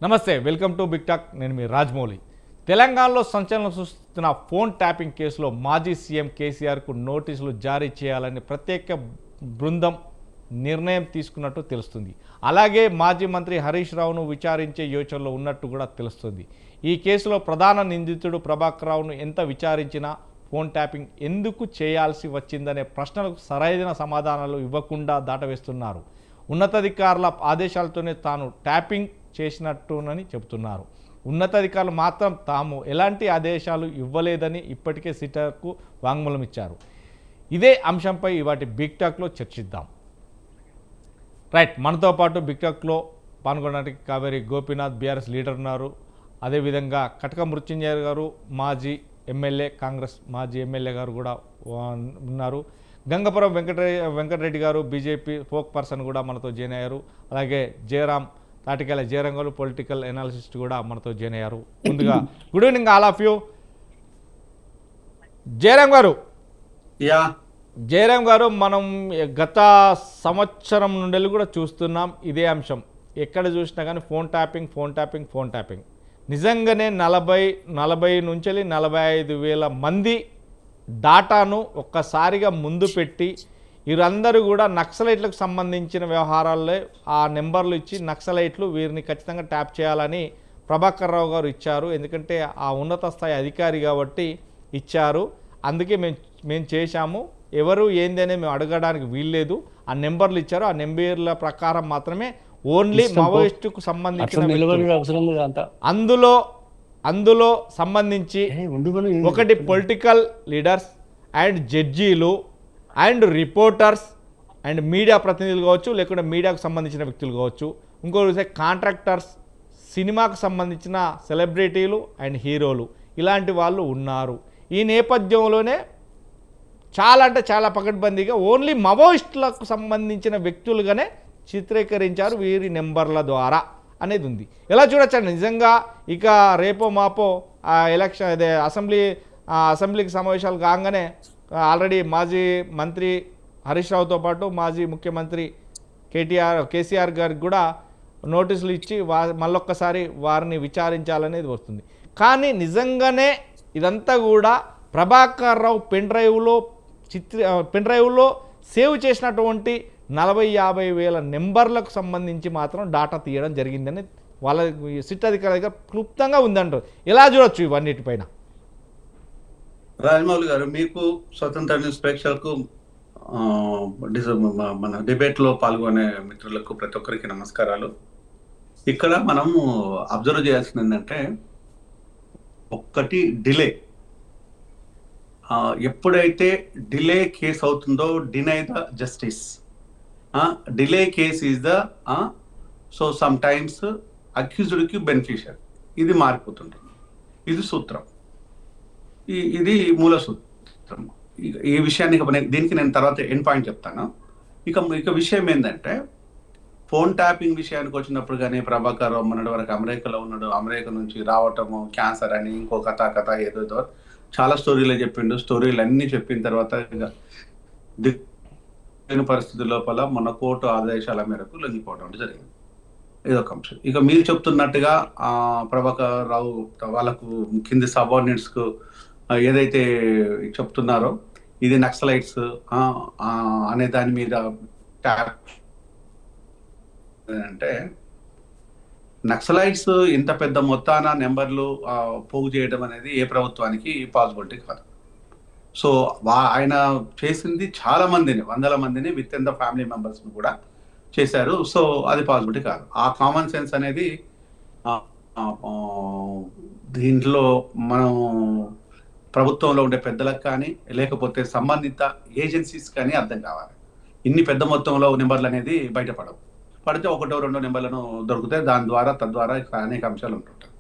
నమస్తే, welcome to big talk. నేను మీ రాజమౌళి. తెలంగాణలో సంచలనం సృష్టిస్తున్న ఫోన్ ట్యాపింగ్ కేసులో మాజీ సీఎం కేసీఆర్కు నోటీసులు జారీ చేయాలని ప్రత్యేక బృందం నిర్ణయం తీసుకున్నట్టు తెలుస్తుంది. అలాగే మాజీ మంత్రి హరీష్ రావును విచారించే యోచనలో ఉన్నట్టు కూడా తెలుస్తుంది. ఈ కేసులో ప్రధాన నిందితుడు ప్రభాకర్ రావును ఎంత విచారించినా ఫోన్ ట్యాపింగ్ ఎందుకు చేయాల్సి వచ్చిందనే ప్రశ్నలకు సరైన సమాధానాలు ఇవ్వకుండా దాటవేస్తున్నారు. ఉన్నతాధికారుల ఆదేశాలతోనే తాను ట్యాపింగ్ చేసినట్టునని చెబుతున్నారు. ఉన్నతాధికారులు మాత్రం తాము ఎలాంటి ఆదేశాలు ఇవ్వలేదని ఇప్పటికే సిటర్కు వాంగ్మూలం ఇచ్చారు. ఇదే అంశంపై ఇవాటి బిగ్ టాక్లో చర్చిద్దాం. రైట్, మనతో పాటు బిగ్ టాక్లో పాల్గొనడానికి కావేరి గోపీనాథ్ బీఆర్ఎస్ లీడర్ ఉన్నారు. అదేవిధంగా కటక మృత్యుంజయ గారు మాజీ ఎమ్మెల్యే, కాంగ్రెస్ మాజీ ఎమ్మెల్యే గారు కూడా ఉన్నారు. గంగపురం వెంకటరెడ్డి గారు బీజేపీ ఫోక్ పర్సన్ కూడా మనతో జాయిన్ అయ్యారు. అలాగే తాటికల జయరాం గారు పొలిటికల్ ఎనాలిసిస్ట్ కూడా మనతో జాయిన్ అయ్యారు. ముందుగా good evening all of you. Jayaram గారు, మనం గత సంవత్సరం నుండి కూడా చూస్తున్నాం ఇదే అంశం. ఎక్కడ చూసినా కానీ ఫోన్ ట్యాపింగ్. నిజంగానే 40 నుంచి 45,000 మంది డాటాను ఒక్కసారిగా ముందు పెట్టి వీరందరూ కూడా నక్సలైట్లకు సంబంధించిన వ్యవహారాల్లో ఆ నెంబర్లు ఇచ్చి నక్సలైట్లు వీరిని ఖచ్చితంగా ట్యాప్ చేయాలని ప్రభాకర్ రావు గారు ఇచ్చారు. ఎందుకంటే ఆ ఉన్నత స్థాయి అధికారి కాబట్టి ఇచ్చారు. అందుకే మేము చేశాము, ఎవరు ఏంది అనేది మేము అడగడానికి వీల్లేదు. ఆ నెంబర్లు ఇచ్చారు, ఆ నెంబర్ల ప్రకారం మాత్రమే ఓన్లీ మావోయిస్టుకు సంబంధించిన అందులో సంబంధించి ఒకటి పొలిటికల్ లీడర్స్ అండ్ జడ్జీలు అండ్ రిపోర్టర్స్ అండ్ మీడియా ప్రతినిధులు కావచ్చు, లేకుంటే మీడియాకు సంబంధించిన వ్యక్తులు కావచ్చు, ఇంకోటి కాంట్రాక్టర్స్, సినిమాకు సంబంధించిన సెలబ్రిటీలు అండ్ హీరోలు, ఇలాంటి వాళ్ళు ఉన్నారు. ఈ నేపథ్యంలోనే చాలా పకడ్బందీగా ఓన్లీ మావోయిస్టులకు సంబంధించిన వ్యక్తులుగానే చిత్రీకరించారు వీరి నెంబర్ల ద్వారా అనేది ఉంది. ఎలా చూడొచ్చండి నిజంగా? ఇక రేపో మాపో ఎలక్షన్ అసెంబ్లీకి సమావేశాలు కాగానే ఆల్రెడీ మాజీ మంత్రి హరీష్ రావుతో పాటు మాజీ ముఖ్యమంత్రి కేసీఆర్ గారికి కూడా నోటీసులు ఇచ్చి మళ్ళొక్కసారి వారిని విచారించాలనేది వస్తుంది. కానీ నిజంగానే ఇదంతా కూడా ప్రభాకర్ రావు పెన్ డ్రైవ్లో సేవ్ చేసినటువంటి 40-50 వేల నెంబర్లకు సంబంధించి మాత్రం డాటా తీయడం జరిగిందని వాళ్ళ సిట్ అధికారి దగ్గర క్లుప్తంగా ఉందంటారు. ఎలా చూడొచ్చు ఇవన్నిటిపైన? రాజమౌళి గారు, మీకు స్వతంత్ర న్యూస్ ప్రేక్షకులకు మన డిబేట్లో పాల్గొనే మిత్రులకు ప్రతి ఒక్కరికి నమస్కారాలు. ఇక్కడ మనము అబ్జర్వ్ చేయాల్సింది ఏంటంటే, ఒక్కటి డిలే. ఎప్పుడైతే డిలే కేసు అవుతుందో deny the justice, delay case is the so sometimes beneficiary. ఇది మారిపోతుంటుంది. ఇది సూత్రం, ఇది మూల సూత్రం. ఈ విషయాన్ని దీనికి నేను తర్వాత ఎండ్ పాయింట్ చెప్తాను. ఇక విషయం ఏంటంటే, ఫోన్ ట్యాపింగ్ విషయానికి వచ్చినప్పుడు కానీ ప్రభాకర్ రావు మొన్నటి వరకు అమెరికాలో ఉన్నాడు. అమెరికా నుంచి రావటము, క్యాన్సర్ అని ఇంకో కథ ఏదో చాలా స్టోరీలు చెప్పిండు. స్టోరీలు అన్నీ చెప్పిన తర్వాత పరిస్థితి లోపల మన కోర్టు ఆదేశాల మేరకు లొంగిపోవడం జరిగింది. ఇదొక అంశం. ఇక మీరు చెప్తున్నట్టుగా ప్రభాకర్ రావు వాళ్ళకు కింది సబార్డినేట్స్ కు ఏదైతే చెప్తున్నారో ఇది నక్సలైట్స్ అనే దాని మీద అంటే, నక్సలైట్స్ ఇంత పెద్ద మొత్తాన నెంబర్లు పోగు చేయడం అనేది ఏ ప్రభుత్వానికి పాసిబిలిటీ కాదు. సో ఆయన చేసింది చాలా మందిని, 100 మందిని with in the family members కూడా చేశారు. సో అది పాసిబిలిటీ కాదు. ఆ కామన్ సెన్స్ అనేది దీంట్లో మనం ప్రభుత్వంలో ఉండే పెద్దలకు కానీ లేకపోతే సంబంధిత ఏజెన్సీస్ కానీ అర్థం కావాలి. ఇన్ని పెద్ద మొత్తంలో నెంబర్లు అనేది పడితే 1-2 నెంబర్లను దొరుకుతాయి. తద్వారా అనేక అంశాలు ఉంటుంటాయి.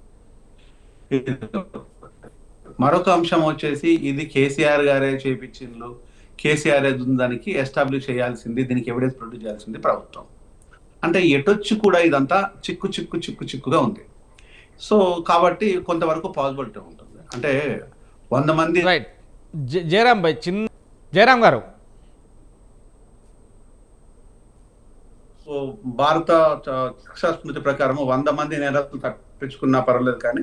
మరొక అంశం వచ్చేసి, ఇది కేసీఆర్ గారే చేపించిండ్రు, కేసీఆర్ దానికి ఎస్టాబ్లిష్ చేయాల్సింది, దీనికి ఎవిడెన్స్ ప్రొడ్యూస్ చేయాల్సింది ప్రభుత్వం. అంటే ఎటొచ్చి కూడా ఇదంతా చిక్కుగా ఉంది. సో కాబట్టి కొంతవరకు పాసిబిలిటీ ఉంటుంది. అంటే 100 మంది. రైట్, జయరాం గారు, భారత శిక్షా స్మృతి ప్రకారం 100 మంది నేరస్తులు తప్పించుకున్నా పర్వాలేదు కానీ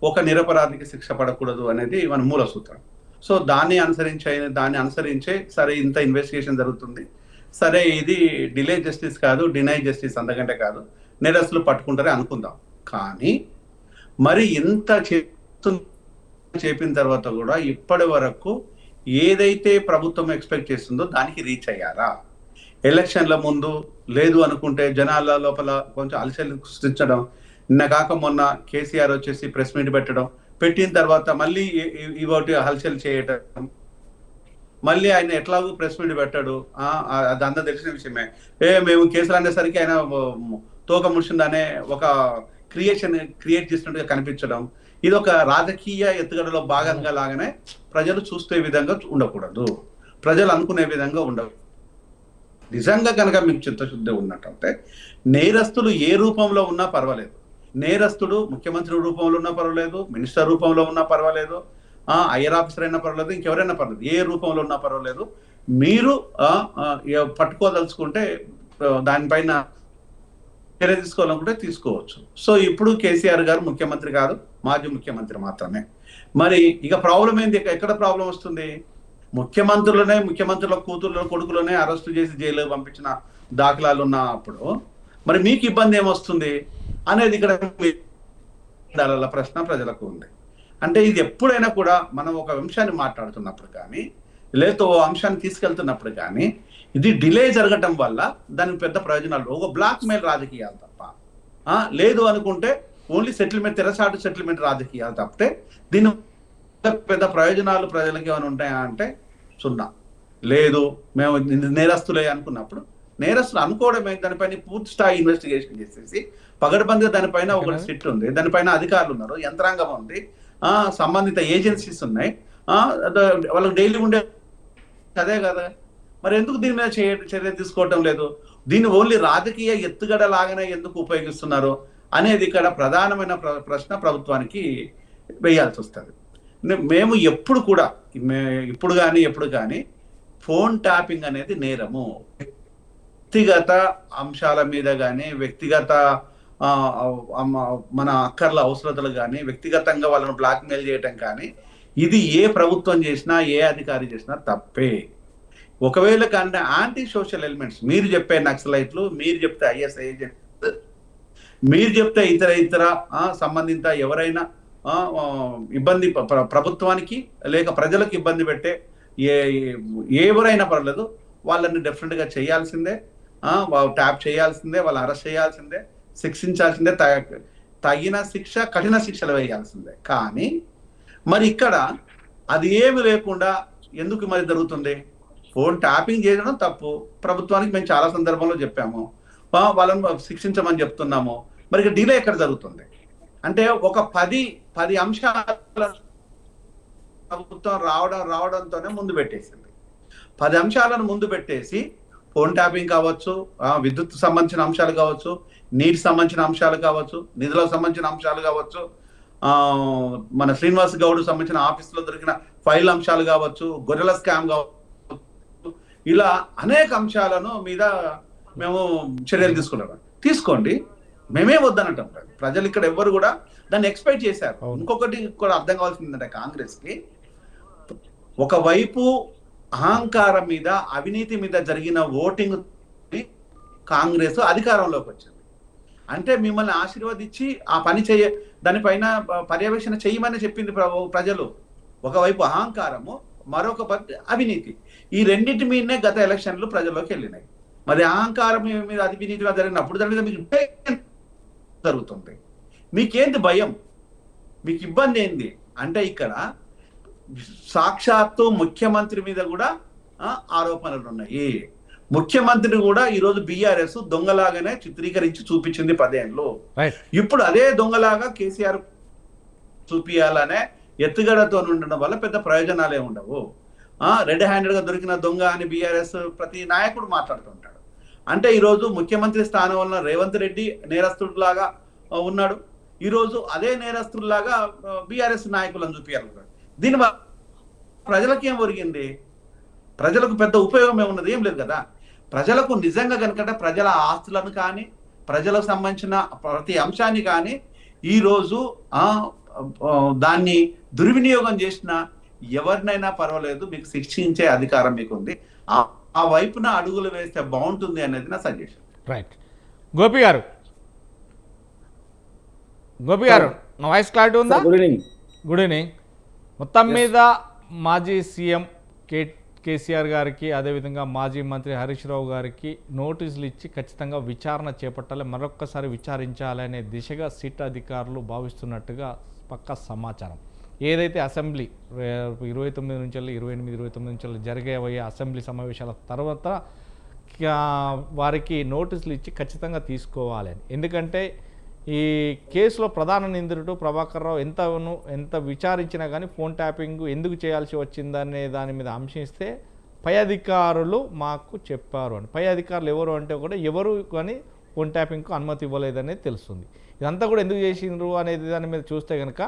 ఒక నిరపరాధికి శిక్ష పడకూడదు అనేది మన మూల సూత్రం. సో దాన్ని అనుసరించే సరే ఇంత ఇన్వెస్టిగేషన్ జరుగుతుంది, సరే ఇది డిలే జస్టిస్ కాదు, డినై జస్టిస్ అంతకంటే కాదు, నేరస్తులు పట్టుకుంటారే అనుకుందాం. కానీ మరి ఇంత చెప్పిన తర్వాత కూడా ఇప్పటి వరకు ఏదైతే ప్రభుత్వం ఎక్స్పెక్ట్ చేస్తుందో దానికి రీచ్ అయ్యారా? ఎలక్షన్ల ముందు లేదు అనుకుంటే జనాల లోపల కొంచెం అలసలు సృష్టించడం, నిన్న కాక మొన్న కేసీఆర్ వచ్చేసి ప్రెస్ మీట్ పెట్టిన తర్వాత మళ్ళీ ఇవాటి హల్చల్ చేయటం, మళ్ళీ ఆయన ఎట్లాగూ ప్రెస్ మీట్ పెట్టాడు, అది అంతా తెలిసిన విషయమే. మేము కేసులు అనేసరికి ఆయన తోక ముడిచిందనే ఒక క్రియేట్ చేసినట్టుగా కనిపించడం, ఇది ఒక రాజకీయ ఎత్తుగడలో భాగంగా లాగానే ప్రజలు చూస్తే విధంగా ఉండకూడదు, ప్రజలు అనుకునే విధంగా ఉండదు. నిజంగా కనుక మీకు చిత్తశుద్ధి ఉన్నట్టయితే నేరస్తులు ఏ రూపంలో ఉన్నా పర్వాలేదు, నేరస్తుడు ముఖ్యమంత్రి రూపంలో ఉన్నా పర్వాలేదు, మినిస్టర్ రూపంలో ఉన్నా పర్వాలేదు, ఐఆర్ ఆఫీసర్ అయినా పర్వాలేదు, ఇంకెవరైనా పర్వాలేదు, ఏ రూపంలో ఉన్నా పర్వాలేదు, మీరు పట్టుకోదలుచుకుంటే దానిపైన చర్య తీసుకోవాలనుకుంటే తీసుకోవచ్చు. సో ఇప్పుడు కేసీఆర్ గారు ముఖ్యమంత్రి కాదు, మాజీ ముఖ్యమంత్రి మాత్రమే. మరి ఇక ప్రాబ్లం ఏంది? ఎక్కడ ప్రాబ్లం వస్తుంది? ముఖ్యమంత్రుల కూతుర్ల కొడుకులనే అరెస్టు చేసి జైలు పంపించిన దాఖలాలు ఉన్నప్పుడు మరి మీకు ఇబ్బంది ఏమొస్తుంది అనేది ఇక్కడ ప్రశ్న ప్రజలకు ఉంది. అంటే ఇది ఎప్పుడైనా కూడా మనం ఒక అంశాన్ని మాట్లాడుతున్నప్పుడు కానీ లేదా ఓ అంశాన్ని తీసుకెళ్తున్నప్పుడు కానీ ఇది డిలే జరగటం వల్ల దానికి పెద్ద ప్రయోజనాలు, ఒక బ్లాక్ మెయిల్ రాజకీయాలు తప్ప లేదు అనుకుంటే ఓన్లీ సెటిల్మెంట్, తెరచాటు సెటిల్మెంట్ రాజకీయాలు తప్పితే దీని పెద్ద ప్రయోజనాలు ప్రజలకి ఏమైనా ఉంటాయా అంటే సున్నా. లేదు మేము నేరస్తులే అనుకున్నప్పుడు నేరస్తులు అనుకోవడమే, దానిపైన పూర్తి స్థాయి ఇన్వెస్టిగేషన్ చేసేసి పగడబందిగా దానిపైన ఒక సిట్ ఉంది, దానిపైన అధికారులు ఉన్నారు, యంత్రాంగం ఉంది, సంబంధిత ఏజెన్సీస్ ఉన్నాయి, వాళ్ళకి డైలీ ఉండే అదే కదా. మరి ఎందుకు దీని మీద చర్య తీసుకోవటం లేదు? దీన్ని ఓన్లీ రాజకీయ ఎత్తుగడ లాగానే ఎందుకు ఉపయోగిస్తున్నారు అనేది ఇక్కడ ప్రధానమైన ప్రశ్న ప్రభుత్వానికి వేయాల్సి వస్తుంది. మేము ఇప్పుడు కానీ ఫోన్ ట్యాపింగ్ అనేది నేరము. వ్యక్తిగత అంశాల మీద కానీ, వ్యక్తిగత మన అక్కర్ల అవసరతలు కానీ, వ్యక్తిగతంగా వాళ్ళను బ్లాక్మెయిల్ చేయటం కానీ, ఇది ఏ ప్రభుత్వం చేసినా ఏ అధికారి చేసినా తప్పే. ఒకవేళ కానీ యాంటీ సోషల్ ఎలిమెంట్స్, మీరు చెప్పే నక్సలైట్లు, మీరు చెప్తే ఐఎస్ఐ ఏజెంట్, మీరు చెప్తే ఇతర సంబంధిత ఎవరైనా ఇబ్బంది ప్రభుత్వానికి లేక ప్రజలకు ఇబ్బంది పెట్టే ఎవరైనా పర్లేదు, వాళ్ళని డెఫినెట్గా చేయాల్సిందే, ట్యాప్ చేయాల్సిందే, వాళ్ళని అరెస్ట్ చేయాల్సిందే, శిక్షించాల్సిందే, తగిన శిక్ష, కఠిన శిక్షలు వేయాల్సిందే. కానీ మరి ఇక్కడ అది ఏమి లేకుండా ఎందుకు మరి జరుగుతుంది? ఫోన్ ట్యాపింగ్ చేయడం తప్పు, ప్రభుత్వానికి మేము చాలా సందర్భంలో చెప్పాము, వాళ్ళని శిక్షించమని చెప్తున్నాము, మరి డిలే ఎక్కడ జరుగుతుంది అంటే ఒక 10 అంశాల ప్రభుత్వం రావడంతోనే ముందు పెట్టేసింది. 10 అంశాలను ముందు పెట్టేసి ఫోన్ ట్యాపింగ్ కావచ్చు, విద్యుత్ సంబంధించిన అంశాలు కావచ్చు, నీటి సంబంధించిన అంశాలు కావచ్చు, నిధులకు సంబంధించిన అంశాలు కావచ్చు, మన శ్రీనివాస్ గౌడ్ సంబంధించిన ఆఫీసులో దొరికిన ఫైల్ అంశాలు కావచ్చు, గొర్రెల స్కామ్ కావచ్చు, ఇలా అనేక అంశాలను మీద మేము చర్యలు తీసుకోండి, మేమే వద్దనటం. ప్రజలు ఇక్కడ ఎవ్వరు కూడా దాన్ని ఎక్స్పెక్ట్ చేశారు. ఇంకొకటి కూడా అర్థం కావాల్సింది ఏంటంటే కాంగ్రెస్ కి ఒకవైపు అహంకారం మీద, అవినీతి మీద జరిగిన ఓటింగ్ కాంగ్రెస్ అధికారంలోకి వచ్చింది. అంటే మిమ్మల్ని ఆశీర్వదించి ఆ పని దానిపైన పర్యవేక్షణ చేయమని చెప్పింది ప్రజలు. ఒకవైపు అహంకారము, మరొక అవినీతి, ఈ రెండింటి మీదనే గత ఎలక్షన్లు ప్రజల్లోకి వెళ్ళినాయి. మరి అహంకారం మీద అవినీతిగా జరిగినప్పుడు దాని మీద మీకు జరుగుతుంది, మీకేంటి భయం, మీకు ఇబ్బంది ఏంది అంటే ఇక్కడ సాక్షాత్తు ముఖ్యమంత్రి మీద కూడా ఆరోపణలు ఉన్నాయి. ముఖ్యమంత్రిని కూడా ఈరోజు బీఆర్ఎస్ దొంగలాగానే చిత్రీకరించి చూపించింది 10 ఏళ్ళు. ఇప్పుడు అదే దొంగలాగా కేసీఆర్ చూపియాలనే ఎత్తుగడతో ఉండడం వల్ల పెద్ద ప్రయోజనాలే ఉండవు. రెడ్ హ్యాండెడ్ గా దొరికిన దొంగ అని బీఆర్ఎస్ ప్రతి నాయకుడు మాట్లాడుతుంటాడు. అంటే ఈరోజు ముఖ్యమంత్రి స్థానం వల్ల రేవంత్ రెడ్డి నేరస్తుడిలాగా ఉన్నాడు, ఈరోజు అదే నేరస్తుడిలాగా బీఆర్ఎస్ నాయకులను చూపించాలన్నాడు. దీనివల్ల ప్రజలకి ఏం ఒరిగింది? ప్రజలకు పెద్ద ఉపయోగం ఏమున్నది? ఏం లేదు కదా. ప్రజలకు నిజంగా కనుక ప్రజల ఆస్తులను కానీ ప్రజలకు సంబంధించిన ప్రతి అంశాన్ని కానీ ఈరోజు దాన్ని దుర్వినియోగం చేసిన ఎవరినైనా పర్వాలేదు, మీకు శిక్షించే అధికారం మీకు ఉంది. ఆ వైపున అడుగులు వేస్తే బాగుంటుంది అనేది నా సజెషన్. రైట్. గోపి గారు నా వాయిస్ క్లారిటీ ఉందా? Good evening. మొత్తం మీద మాజీ సీఎం కేసీఆర్ గారికి, అదేవిధంగా మాజీ మంత్రి హరీష్ రావు గారికి నోటీసులు ఇచ్చి ఖచ్చితంగా విచారణ చేపట్టాలి, మరొక్కసారి విచారించాలనే దిశగా సిట్ అధికారులు భావిస్తున్నట్టుగా పక్కా సమాచారం. ఏదైతే అసెంబ్లీ 29 నుంచి 28-29 నుంచి జరిగేవయ్యే అసెంబ్లీ సమావేశాల తర్వాత వారికి నోటీసులు ఇచ్చి ఖచ్చితంగా తీసుకోవాలి అని. ఎందుకంటే ఈ కేసులో ప్రధాన నిందితుడు ప్రభాకర్ రావు ఎంత విచారించినా కానీ ఫోన్ ట్యాపింగ్ ఎందుకు చేయాల్సి వచ్చిందనే దాని మీద అంశిస్తే పై అధికారులు మాకు చెప్పారు అని. పై అధికారులు ఎవరు అంటే కూడా ఎవరు కానీ ఫోన్ ట్యాపింగ్కు అనుమతి ఇవ్వలేదనేది తెలుస్తుంది. ఇదంతా కూడా ఎందుకు చేసిండ్రు అనేది దాని మీద చూస్తే కనుక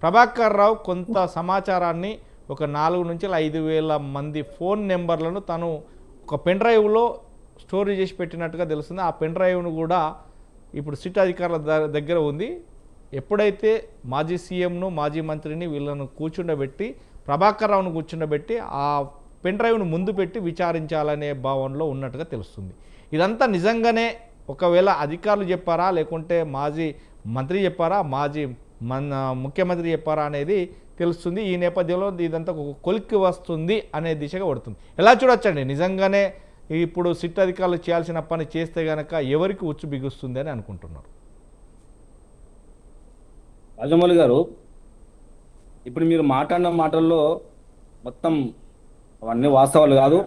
ప్రభాకర్ రావు కొంత సమాచారాన్ని ఒక 4 నుంచి 5,000 మంది ఫోన్ నెంబర్లను తను ఒక పెన్ డ్రైవ్లో స్టోరీ చేసి పెట్టినట్టుగా తెలుస్తుంది. ఆ పెన్ డ్రైవ్ను కూడా ఇప్పుడు సిట్ అధికారుల దగ్గర ఉంది. ఎప్పుడైతే మాజీ సీఎంను, మాజీ మంత్రిని వీళ్ళను కూర్చుండబెట్టి ప్రభాకర్ రావును కూర్చుండబెట్టి ఆ పెన్ డ్రైవ్ను ముందు పెట్టి విచారించాలనే భావనలో ఉన్నట్టుగా తెలుస్తుంది. ఇదంతా నిజంగానే ఒకవేళ అధికారులు చెప్పారా, లేకుంటే మాజీ మంత్రి చెప్పారా, మాజీ ముఖ్యమంత్రి చెప్పారా అనేది తెలుస్తుంది. ఈ నేపథ్యంలో ఇదంతా ఒక కొలిక్కి వస్తుంది అనే దిశగా పడుతుంది. ఎలా చూడొచ్చండి, నిజంగానే ఇప్పుడు సిట్ అధికారులు చేయాల్సిన పని చేస్తే కనుక ఎవరికి ఉచ్చు బిగుస్తుంది అని అనుకుంటున్నారు? రాజమౌళి గారు, ఇప్పుడు మీరు మాట్లాడిన మాటల్లో మొత్తం అవన్నీ వాస్తవాలు కాదు.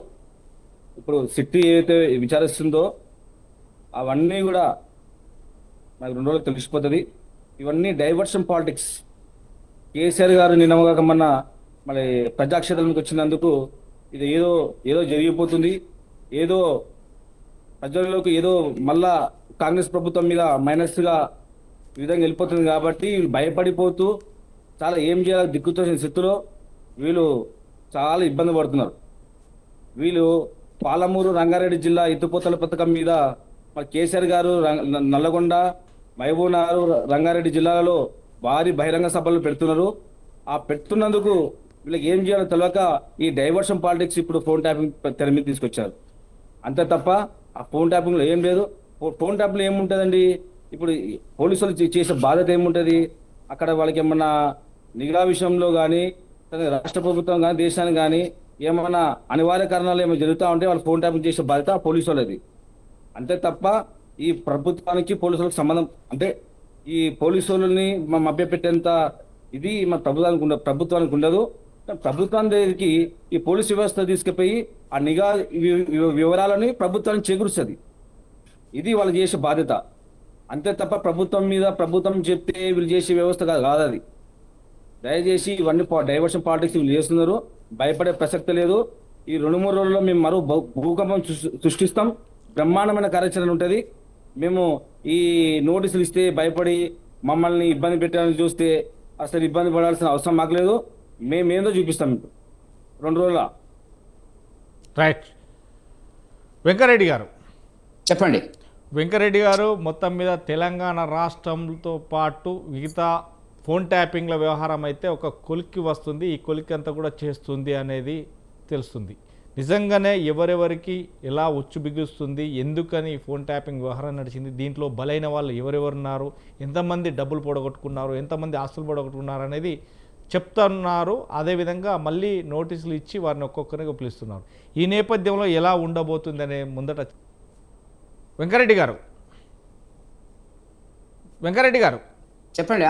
ఇప్పుడు సిట్ ఏదైతే విచారిస్తుందో అవన్నీ కూడా నాకు 2 రోజులు తెలిసిపోతుంది. ఇవన్నీ డైవర్షన్ పాలిటిక్స్. కేసీఆర్ గారు నిన్నమగాక మొన్న మరి ప్రజాక్షేత్రానికి వచ్చినందుకు ఇది ఏదో జరిగిపోతుంది, ఏదో ప్రజల్లోకి ఏదో మళ్ళా కాంగ్రెస్ ప్రభుత్వం మీద మైనస్గా ఈ విధంగా వెళ్ళిపోతుంది కాబట్టి వీళ్ళు భయపడిపోతూ చాలా ఏం చేయాలో దిక్కుతోసిన స్థితిలో వీళ్ళు చాలా ఇబ్బంది పడుతున్నారు. వీళ్ళు పాలమూరు రంగారెడ్డి జిల్లా ఎత్తిపోతల పథకం మీద మరి కేసీఆర్ గారు నల్లగొండ, మహబూబ్నగర్, రంగారెడ్డి జిల్లాలలో భారీ బహిరంగ సభలు పెడుతున్నారు. ఆ పెడుతున్నందుకు వీళ్ళకి ఏం చేయాలో తెలియక ఈ డైవర్షన్ పాలిటిక్స్ ఇప్పుడు ఫోన్ ట్యాపింగ్ తెర మీద తీసుకొచ్చారు. అంతే తప్ప ఆ ఫోన్ ట్యాపింగ్లో ఏం లేదు. ఫోన్ ట్యాపింగ్లో ఏముంటుందండి? ఇప్పుడు పోలీసులు చేసే బాధ్యత ఏముంటుంది? అక్కడ వాళ్ళకి ఏమన్నా నిఘా విషయంలో కానీ, రాష్ట్ర ప్రభుత్వం కానీ, దేశానికి కానీ ఏమన్నా అనివార్య కారణాలు ఏమైనా జరుగుతూ ఉంటే వాళ్ళు ఫోన్ ట్యాపింగ్ చేసే బాధ్యత పోలీసు వాళ్ళది. అంతే తప్ప ఈ ప్రభుత్వానికి పోలీసులకు సంబంధం, అంటే ఈ పోలీసు వాళ్ళని మభ్యపెట్టేంత ఇది మన ప్రభుత్వానికి ఉండదు. ప్రభుత్వం దగ్గరికి ఈ పోలీసు వ్యవస్థ తీసుకుపోయి ఆ నిఘా వివరాలని ప్రభుత్వానికి చేకూరుస్తుంది. ఇది వాళ్ళు చేసే బాధ్యత. అంతే తప్ప ప్రభుత్వం చెప్తే వీళ్ళు చేసే వ్యవస్థ కాదు అది. దయచేసి ఇవన్నీ డైవర్షన్ పాలిటిక్స్ వీళ్ళు చేస్తున్నారు. భయపడే ప్రసక్తి లేదు. ఈ 2-3 రోజుల్లో మేము మరో భూకంపం సృష్టిస్తాం. బ్రహ్మాండమైన కార్యాచరణ ఉంటుంది. మేము ఈ నోటీసులు ఇస్తే భయపడి మమ్మల్ని ఇబ్బంది పెట్టాలని చూస్తే అసలు ఇబ్బంది పడాల్సిన అవసరం మాకు లేదు. మేమేందో చూపిస్తాం మీకు 2 రోజుల. రైట్. వెంకరెడ్డి గారు చెప్పండి. వెంకరెడ్డి గారు, మొత్తం మీద తెలంగాణ రాష్ట్రంతో పాటు మిగతా ఫోన్ ట్యాపింగ్ల వ్యవహారం అయితే ఒక కొలిక్కి వస్తుంది. ఈ కొలిక్కి అంతా కూడా చేస్తుంది అనేది తెలుస్తుంది. నిజంగానే ఎవరెవరికి ఎలా ఉచ్చు బిగుస్తుంది, ఎందుకని ఫోన్ ట్యాపింగ్ వ్యవహారం నడిచింది, దీంట్లో బలైన వాళ్ళు ఎవరెవరున్నారు, ఎంతమంది డబ్బులు పొడగొట్టుకున్నారు, ఎంతమంది ఆస్తులు పొడగొట్టుకున్నారు అనేది చెప్తున్నారు. అదేవిధంగా మళ్ళీ నోటీసులు ఇచ్చి వారిని ఒక్కొక్కరిగా పిలుస్తున్నారు. ఈ నేపథ్యంలో ఎలా ఉండబోతుంది అనే ముందట వెంకరెడ్డి గారు చెప్పండి.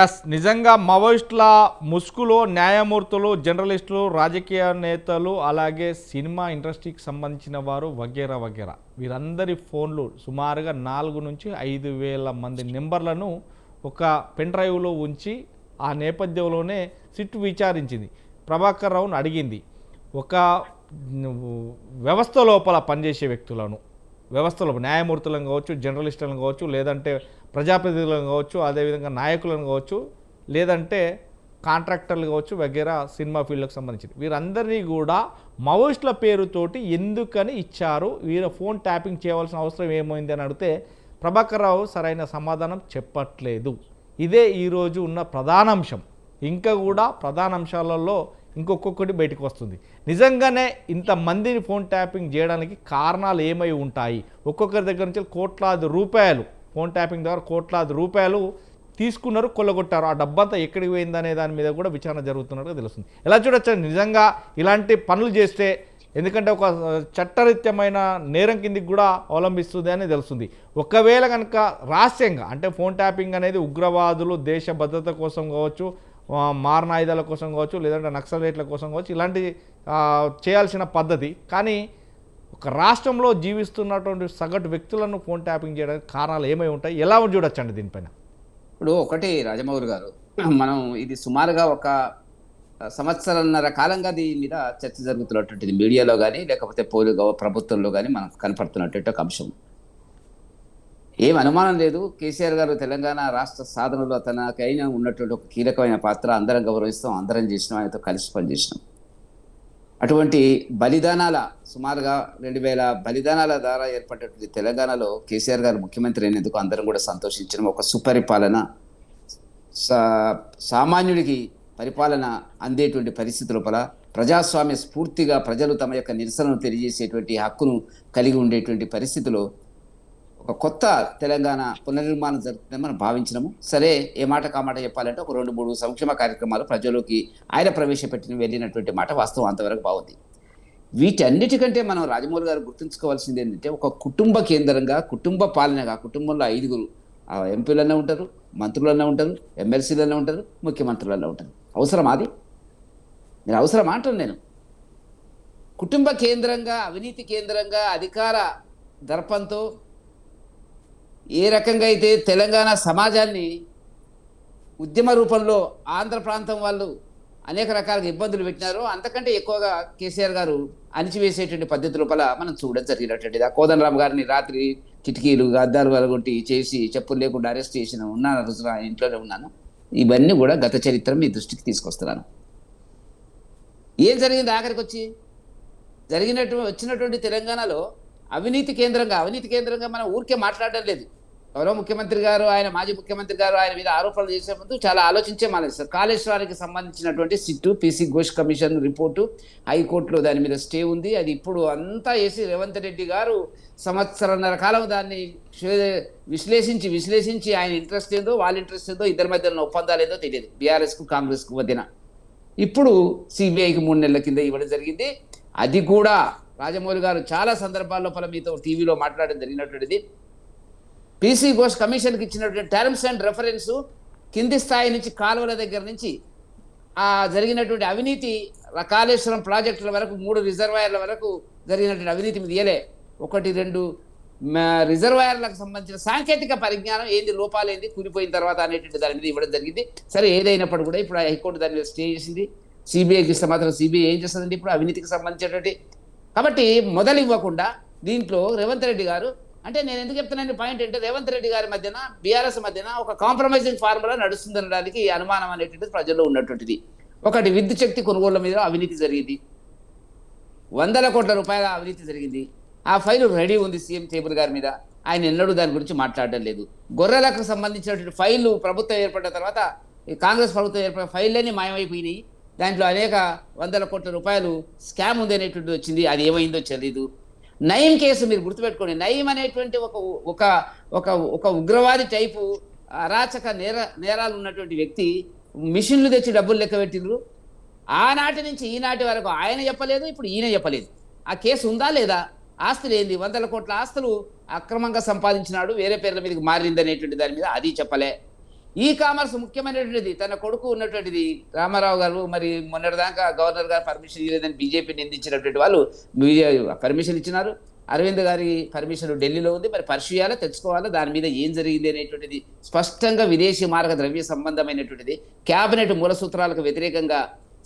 ఎస్, నిజంగా మావోయిస్టుల ముసుగులో న్యాయమూర్తులు, జర్నలిస్టులు, రాజకీయ నేతలు, అలాగే సినిమా ఇండస్ట్రీకి సంబంధించిన వారు వగేరా వీరందరి ఫోన్లు సుమారుగా 4 నుంచి 5,000 మంది నెంబర్లను ఒక పెన్ డ్రైవ్లో ఉంచి ఆ నేపథ్యంలోనే సిట్ విచారించింది. ప్రభాకర్ రావును అడిగింది. ఒక వ్యవస్థ లోపల పనిచేసే వ్యక్తులను, వ్యవస్థలో న్యాయమూర్తులను కావచ్చు, జర్నలిస్టులను కావచ్చు, లేదంటే ప్రజాప్రతినిధులను కావచ్చు, అదేవిధంగా నాయకులను కావచ్చు, లేదంటే కాంట్రాక్టర్లు కావచ్చు వగేరా సినిమా ఫీల్డ్కి సంబంధించి వీరందరినీ కూడా మావోయిస్టుల పేరుతోటి ఎందుకని ఇచ్చారు, వీరు ఫోన్ ట్యాపింగ్ చేయవలసిన అవసరం ఏమైంది అని అడిగితే ప్రభాకర్ రావు సరైన సమాధానం చెప్పట్లేదు. ఇదే ఈరోజు ఉన్న ప్రధాన అంశం. ఇంకా కూడా ప్రధాన అంశాలలో ఇంకొకటి బయటకు వస్తుంది. నిజంగానే ఇంతమందిని ఫోన్ ట్యాపింగ్ చేయడానికి కారణాలు ఏమై ఉంటాయి? ఒక్కొక్కరి దగ్గర నుంచి కోట్లాది రూపాయలు, ఫోన్ ట్యాపింగ్ ద్వారా కోట్లాది రూపాయలు తీసుకున్నారు, కొల్లగొట్టారు. ఆ డబ్బంతా ఎక్కడికి పోయిందనే దాని మీద కూడా విచారణ జరుగుతున్నట్టుగా తెలుస్తుంది. ఎలా చూడొచ్చు నిజంగా ఇలాంటి పనులు చేస్తే, ఎందుకంటే ఒక చట్టరీత్యమైన నేరం కిందికి కూడా అవలంబిస్తుంది అని తెలుస్తుంది. ఒకవేళ కనుక రహస్యంగా అంటే ఫోన్ ట్యాపింగ్ అనేది ఉగ్రవాదులు దేశ భద్రత కోసం కావచ్చు, మారణాయుధాల కోసం కావచ్చు, లేదంటే నక్సలైట్ల కోసం కావచ్చు, ఇలాంటి చేయాల్సిన పద్ధతి. కానీ ఒక రాష్ట్రంలో జీవిస్తున్నటువంటి సగటు వ్యక్తులను ఫోన్ ట్యాపింగ్ చేయడానికి కారణాలు ఏమై ఉంటాయి, ఎలా చూడొచ్చండి దీనిపైన? ఇప్పుడు ఒకటి రాజమౌళి గారు, మనం ఇది సుమారుగా ఒక సంవత్సరంన్నర కాలంగా దీని మీద చర్చ జరుగుతున్నటువంటిది మీడియాలో కానీ లేకపోతే ప్రభుత్వంలో కానీ మనకు కనపడుతున్నటువంటి ఒక అంశం. ఏం అనుమానం లేదు, కేసీఆర్ గారు తెలంగాణ రాష్ట్ర సాధనలో తనకైనా ఉన్నటువంటి ఒక కీలకమైన పాత్ర అందరం గౌరవిస్తాం, అందరం చేసినాం, ఆయనతో కలిసి పనిచేసినాం. అటువంటి బలిదానాల సుమారుగా 2000 బలిదానాల ద్వారా ఏర్పడినటువంటి తెలంగాణలో కేసీఆర్ గారు ముఖ్యమంత్రి అయినందుకు అందరం కూడా సంతోషించడం. ఒక సుపరిపాలన, సామాన్యుడికి పరిపాలన అందేటువంటి పరిస్థితి లోపల ప్రజాస్వామ్య స్ఫూర్తిగా ప్రజలు తమ యొక్క నిరసనను తెలియజేసేటువంటి హక్కును కలిగి ఉండేటువంటి పరిస్థితిలో ఒక కొత్త తెలంగాణ పునర్నిర్మాణం జరుగుతుందని మనం భావించినాము. సరే, ఏ మాట కామాట చెప్పాలంటే ఒక 2-3 సంక్షేమ కార్యక్రమాలు ప్రజల్లోకి ఆయన ప్రవేశపెట్టిన వెళ్ళినటువంటి మాట వాస్తవం, అంతవరకు బాగుంది. వీటన్నిటికంటే మనం రాజమౌళి గారు గుర్తుంచుకోవాల్సింది ఏంటంటే, ఒక కుటుంబ కేంద్రంగా, కుటుంబ పాలనగా, కుటుంబంలో 5 ఎంపీలన్నా ఉంటారు, మంత్రులన్నా ఉంటారు, ఎమ్మెల్సీలన్నా ఉంటారు, ముఖ్యమంత్రులన్నా ఉంటారు. అవసరమా అది? నేను అవసరమా అంటాను నేను. కుటుంబ కేంద్రంగా, అవినీతి కేంద్రంగా, అధికార దర్పంతో ఏ రకంగా అయితే తెలంగాణ సమాజాన్ని ఉద్యమ రూపంలో ఆంధ్ర ప్రాంతం వాళ్ళు అనేక రకాలుగా ఇబ్బందులు పెట్టినారో, అంతకంటే ఎక్కువగా కేసీఆర్ గారు అణిచివేసేటువంటి పద్ధతి లోపల మనం చూడడం జరిగినటువంటిది. ఆ కోదండరామ్ గారిని రాత్రి కిటికీలు అద్దాలు వెలగొట్టి చేసి చెప్పులు లేకుండా అరెస్ట్ చేసిన ఉన్నాను, రోజు ఇంట్లోనే ఉన్నాను. ఇవన్నీ కూడా గత చరిత్ర మీ దృష్టికి తీసుకొస్తున్నాను. ఏం జరిగింది ఆఖరికి వచ్చినటువంటి తెలంగాణలో అవినీతి కేంద్రంగా మనం ఊరికే మాట్లాడడం లేదు. ఎవరో ముఖ్యమంత్రి గారు, ఆయన మాజీ ముఖ్యమంత్రి గారు ఆయన మీద ఆరోపణలు చేసే ముందు చాలా ఆలోచించే మానేస్తారు. కాళేశ్వరానికి సంబంధించినటువంటి sit PC Ghosh commission report హైకోర్టులో దాని మీద స్టే ఉంది. అది ఇప్పుడు అంతా వేసి రేవంత్ రెడ్డి గారు సంవత్సరన్నర కాలం దాన్ని విశ్లేషించి ఆయన ఇంట్రెస్ట్ ఏందో, వాళ్ళ ఇంట్రెస్ట్ ఏందో, ఇద్దరి మధ్యన ఒప్పందాలు ఏదో తెలియదు, బీఆర్ఎస్కు కాంగ్రెస్కు మధ్యన. ఇప్పుడు సిబిఐకి 3 నెలల కింద ఇవ్వడం జరిగింది. అది కూడా రాజమౌళి గారు చాలా సందర్భాల్లో మీతో టీవీలో మాట్లాడడం జరిగినటువంటిది. పీసీ ఘోష్ కమిషన్కి ఇచ్చినటువంటి టర్మ్స్ అండ్ రెఫరెన్స్ కింది స్థాయి నుంచి, కాలువల దగ్గర నుంచి జరిగినటువంటి అవినీతి, కాళేశ్వరం ప్రాజెక్టుల వరకు, 3 రిజర్వాయర్ల వరకు జరిగినటువంటి అవినీతి మీద ఇయలే. 1-2 రిజర్వాయర్లకు సంబంధించిన సాంకేతిక పరిజ్ఞానం ఏంది, లోపాలు ఏంది, కూలిపోయిన తర్వాత అనేటువంటి దాని మీద ఇవ్వడం జరిగింది. సరే, ఏదైనప్పుడు కూడా ఇప్పుడు హైకోర్టు దాని మీద స్టే చేసింది. సిబిఐకి ఇస్తే మాత్రం సిబిఐ ఏం చేస్తుందండి ఇప్పుడు అవినీతికి సంబంధించినటువంటి. కాబట్టి మొదలు ఇవ్వకుండా దీంట్లో రేవంత్ రెడ్డి గారు, అంటే నేను ఎందుకు చెప్తున్నాను పాయింట్ అంటే, రేవంత్ రెడ్డి గారి మధ్యన బీఆర్ఎస్ మధ్యన ఒక కాంప్రమైజింగ్ ఫార్ములా నడుస్తుందనడానికి అనుమానం అనేటువంటిది ప్రజల్లో ఉన్నటువంటిది. ఒకటి, విద్యుత్ శక్తి కొనుగోళ్ల మీద అవినీతి జరిగింది, 100 కోట్ల రూపాయల అవినీతి జరిగింది. ఆ ఫైల్ రెడీ ఉంది సీఎం టేబుల్ గారి మీద, ఆయన ఎన్నడూ దాని గురించి మాట్లాడడం లేదు. గొర్రెలకు సంబంధించినటువంటి ఫైళ్లు ప్రభుత్వం ఏర్పడిన తర్వాత, కాంగ్రెస్ ప్రభుత్వం ఏర్పడిన ఫైళ్ళన్నీ మాయమైపోయినాయి. దాంట్లో అనేక 100 కోట్ల రూపాయలు స్కామ్ ఉంది అనేటువంటిది వచ్చింది. అది ఏమైందో తెలియదు. నయీం కేసు మీరు గుర్తుపెట్టుకోండి. నయీం అనేటువంటి ఒక ఉగ్రవాది టైపు అరాచక నేరాలు ఉన్నటువంటి వ్యక్తి మిషన్లు తెచ్చి డబ్బులు లెక్క పెట్టిండ్రు. ఆనాటి నుంచి ఈనాటి వరకు ఆయన చెప్పలేదు, ఇప్పుడు ఈయన చెప్పలేదు. ఆ కేసు ఉందా లేదా, ఆస్తులు ఏంది, 100 కోట్ల ఆస్తులు అక్రమంగా సంపాదించినాడు, వేరే పేర్ల మీదకి మారింది అనేటువంటి దాని మీద అది చెప్పలే. ఈ కామర్స్ ముఖ్యమైనటువంటిది, తన కొడుకు ఉన్నటువంటిది రామారావు గారు, మరి మొన్నటిదాకా గవర్నర్ గారు పర్మిషన్ ఇవ్వలేదని బీజేపీని నిందించినటువంటి వాళ్ళు పర్మిషన్ ఇచ్చినారు. అరవింద్ గారి పర్మిషన్ ఢిల్లీలో ఉంది, మరి పరిశీలియాలా, తెచ్చుకోవాలా, దాని మీద ఏం జరిగింది అనేటువంటిది స్పష్టంగా విదేశీ మార్గ ద్రవ్య సంబంధమైనటువంటిది. క్యాబినెట్ మూల సూత్రాలకు వ్యతిరేకంగా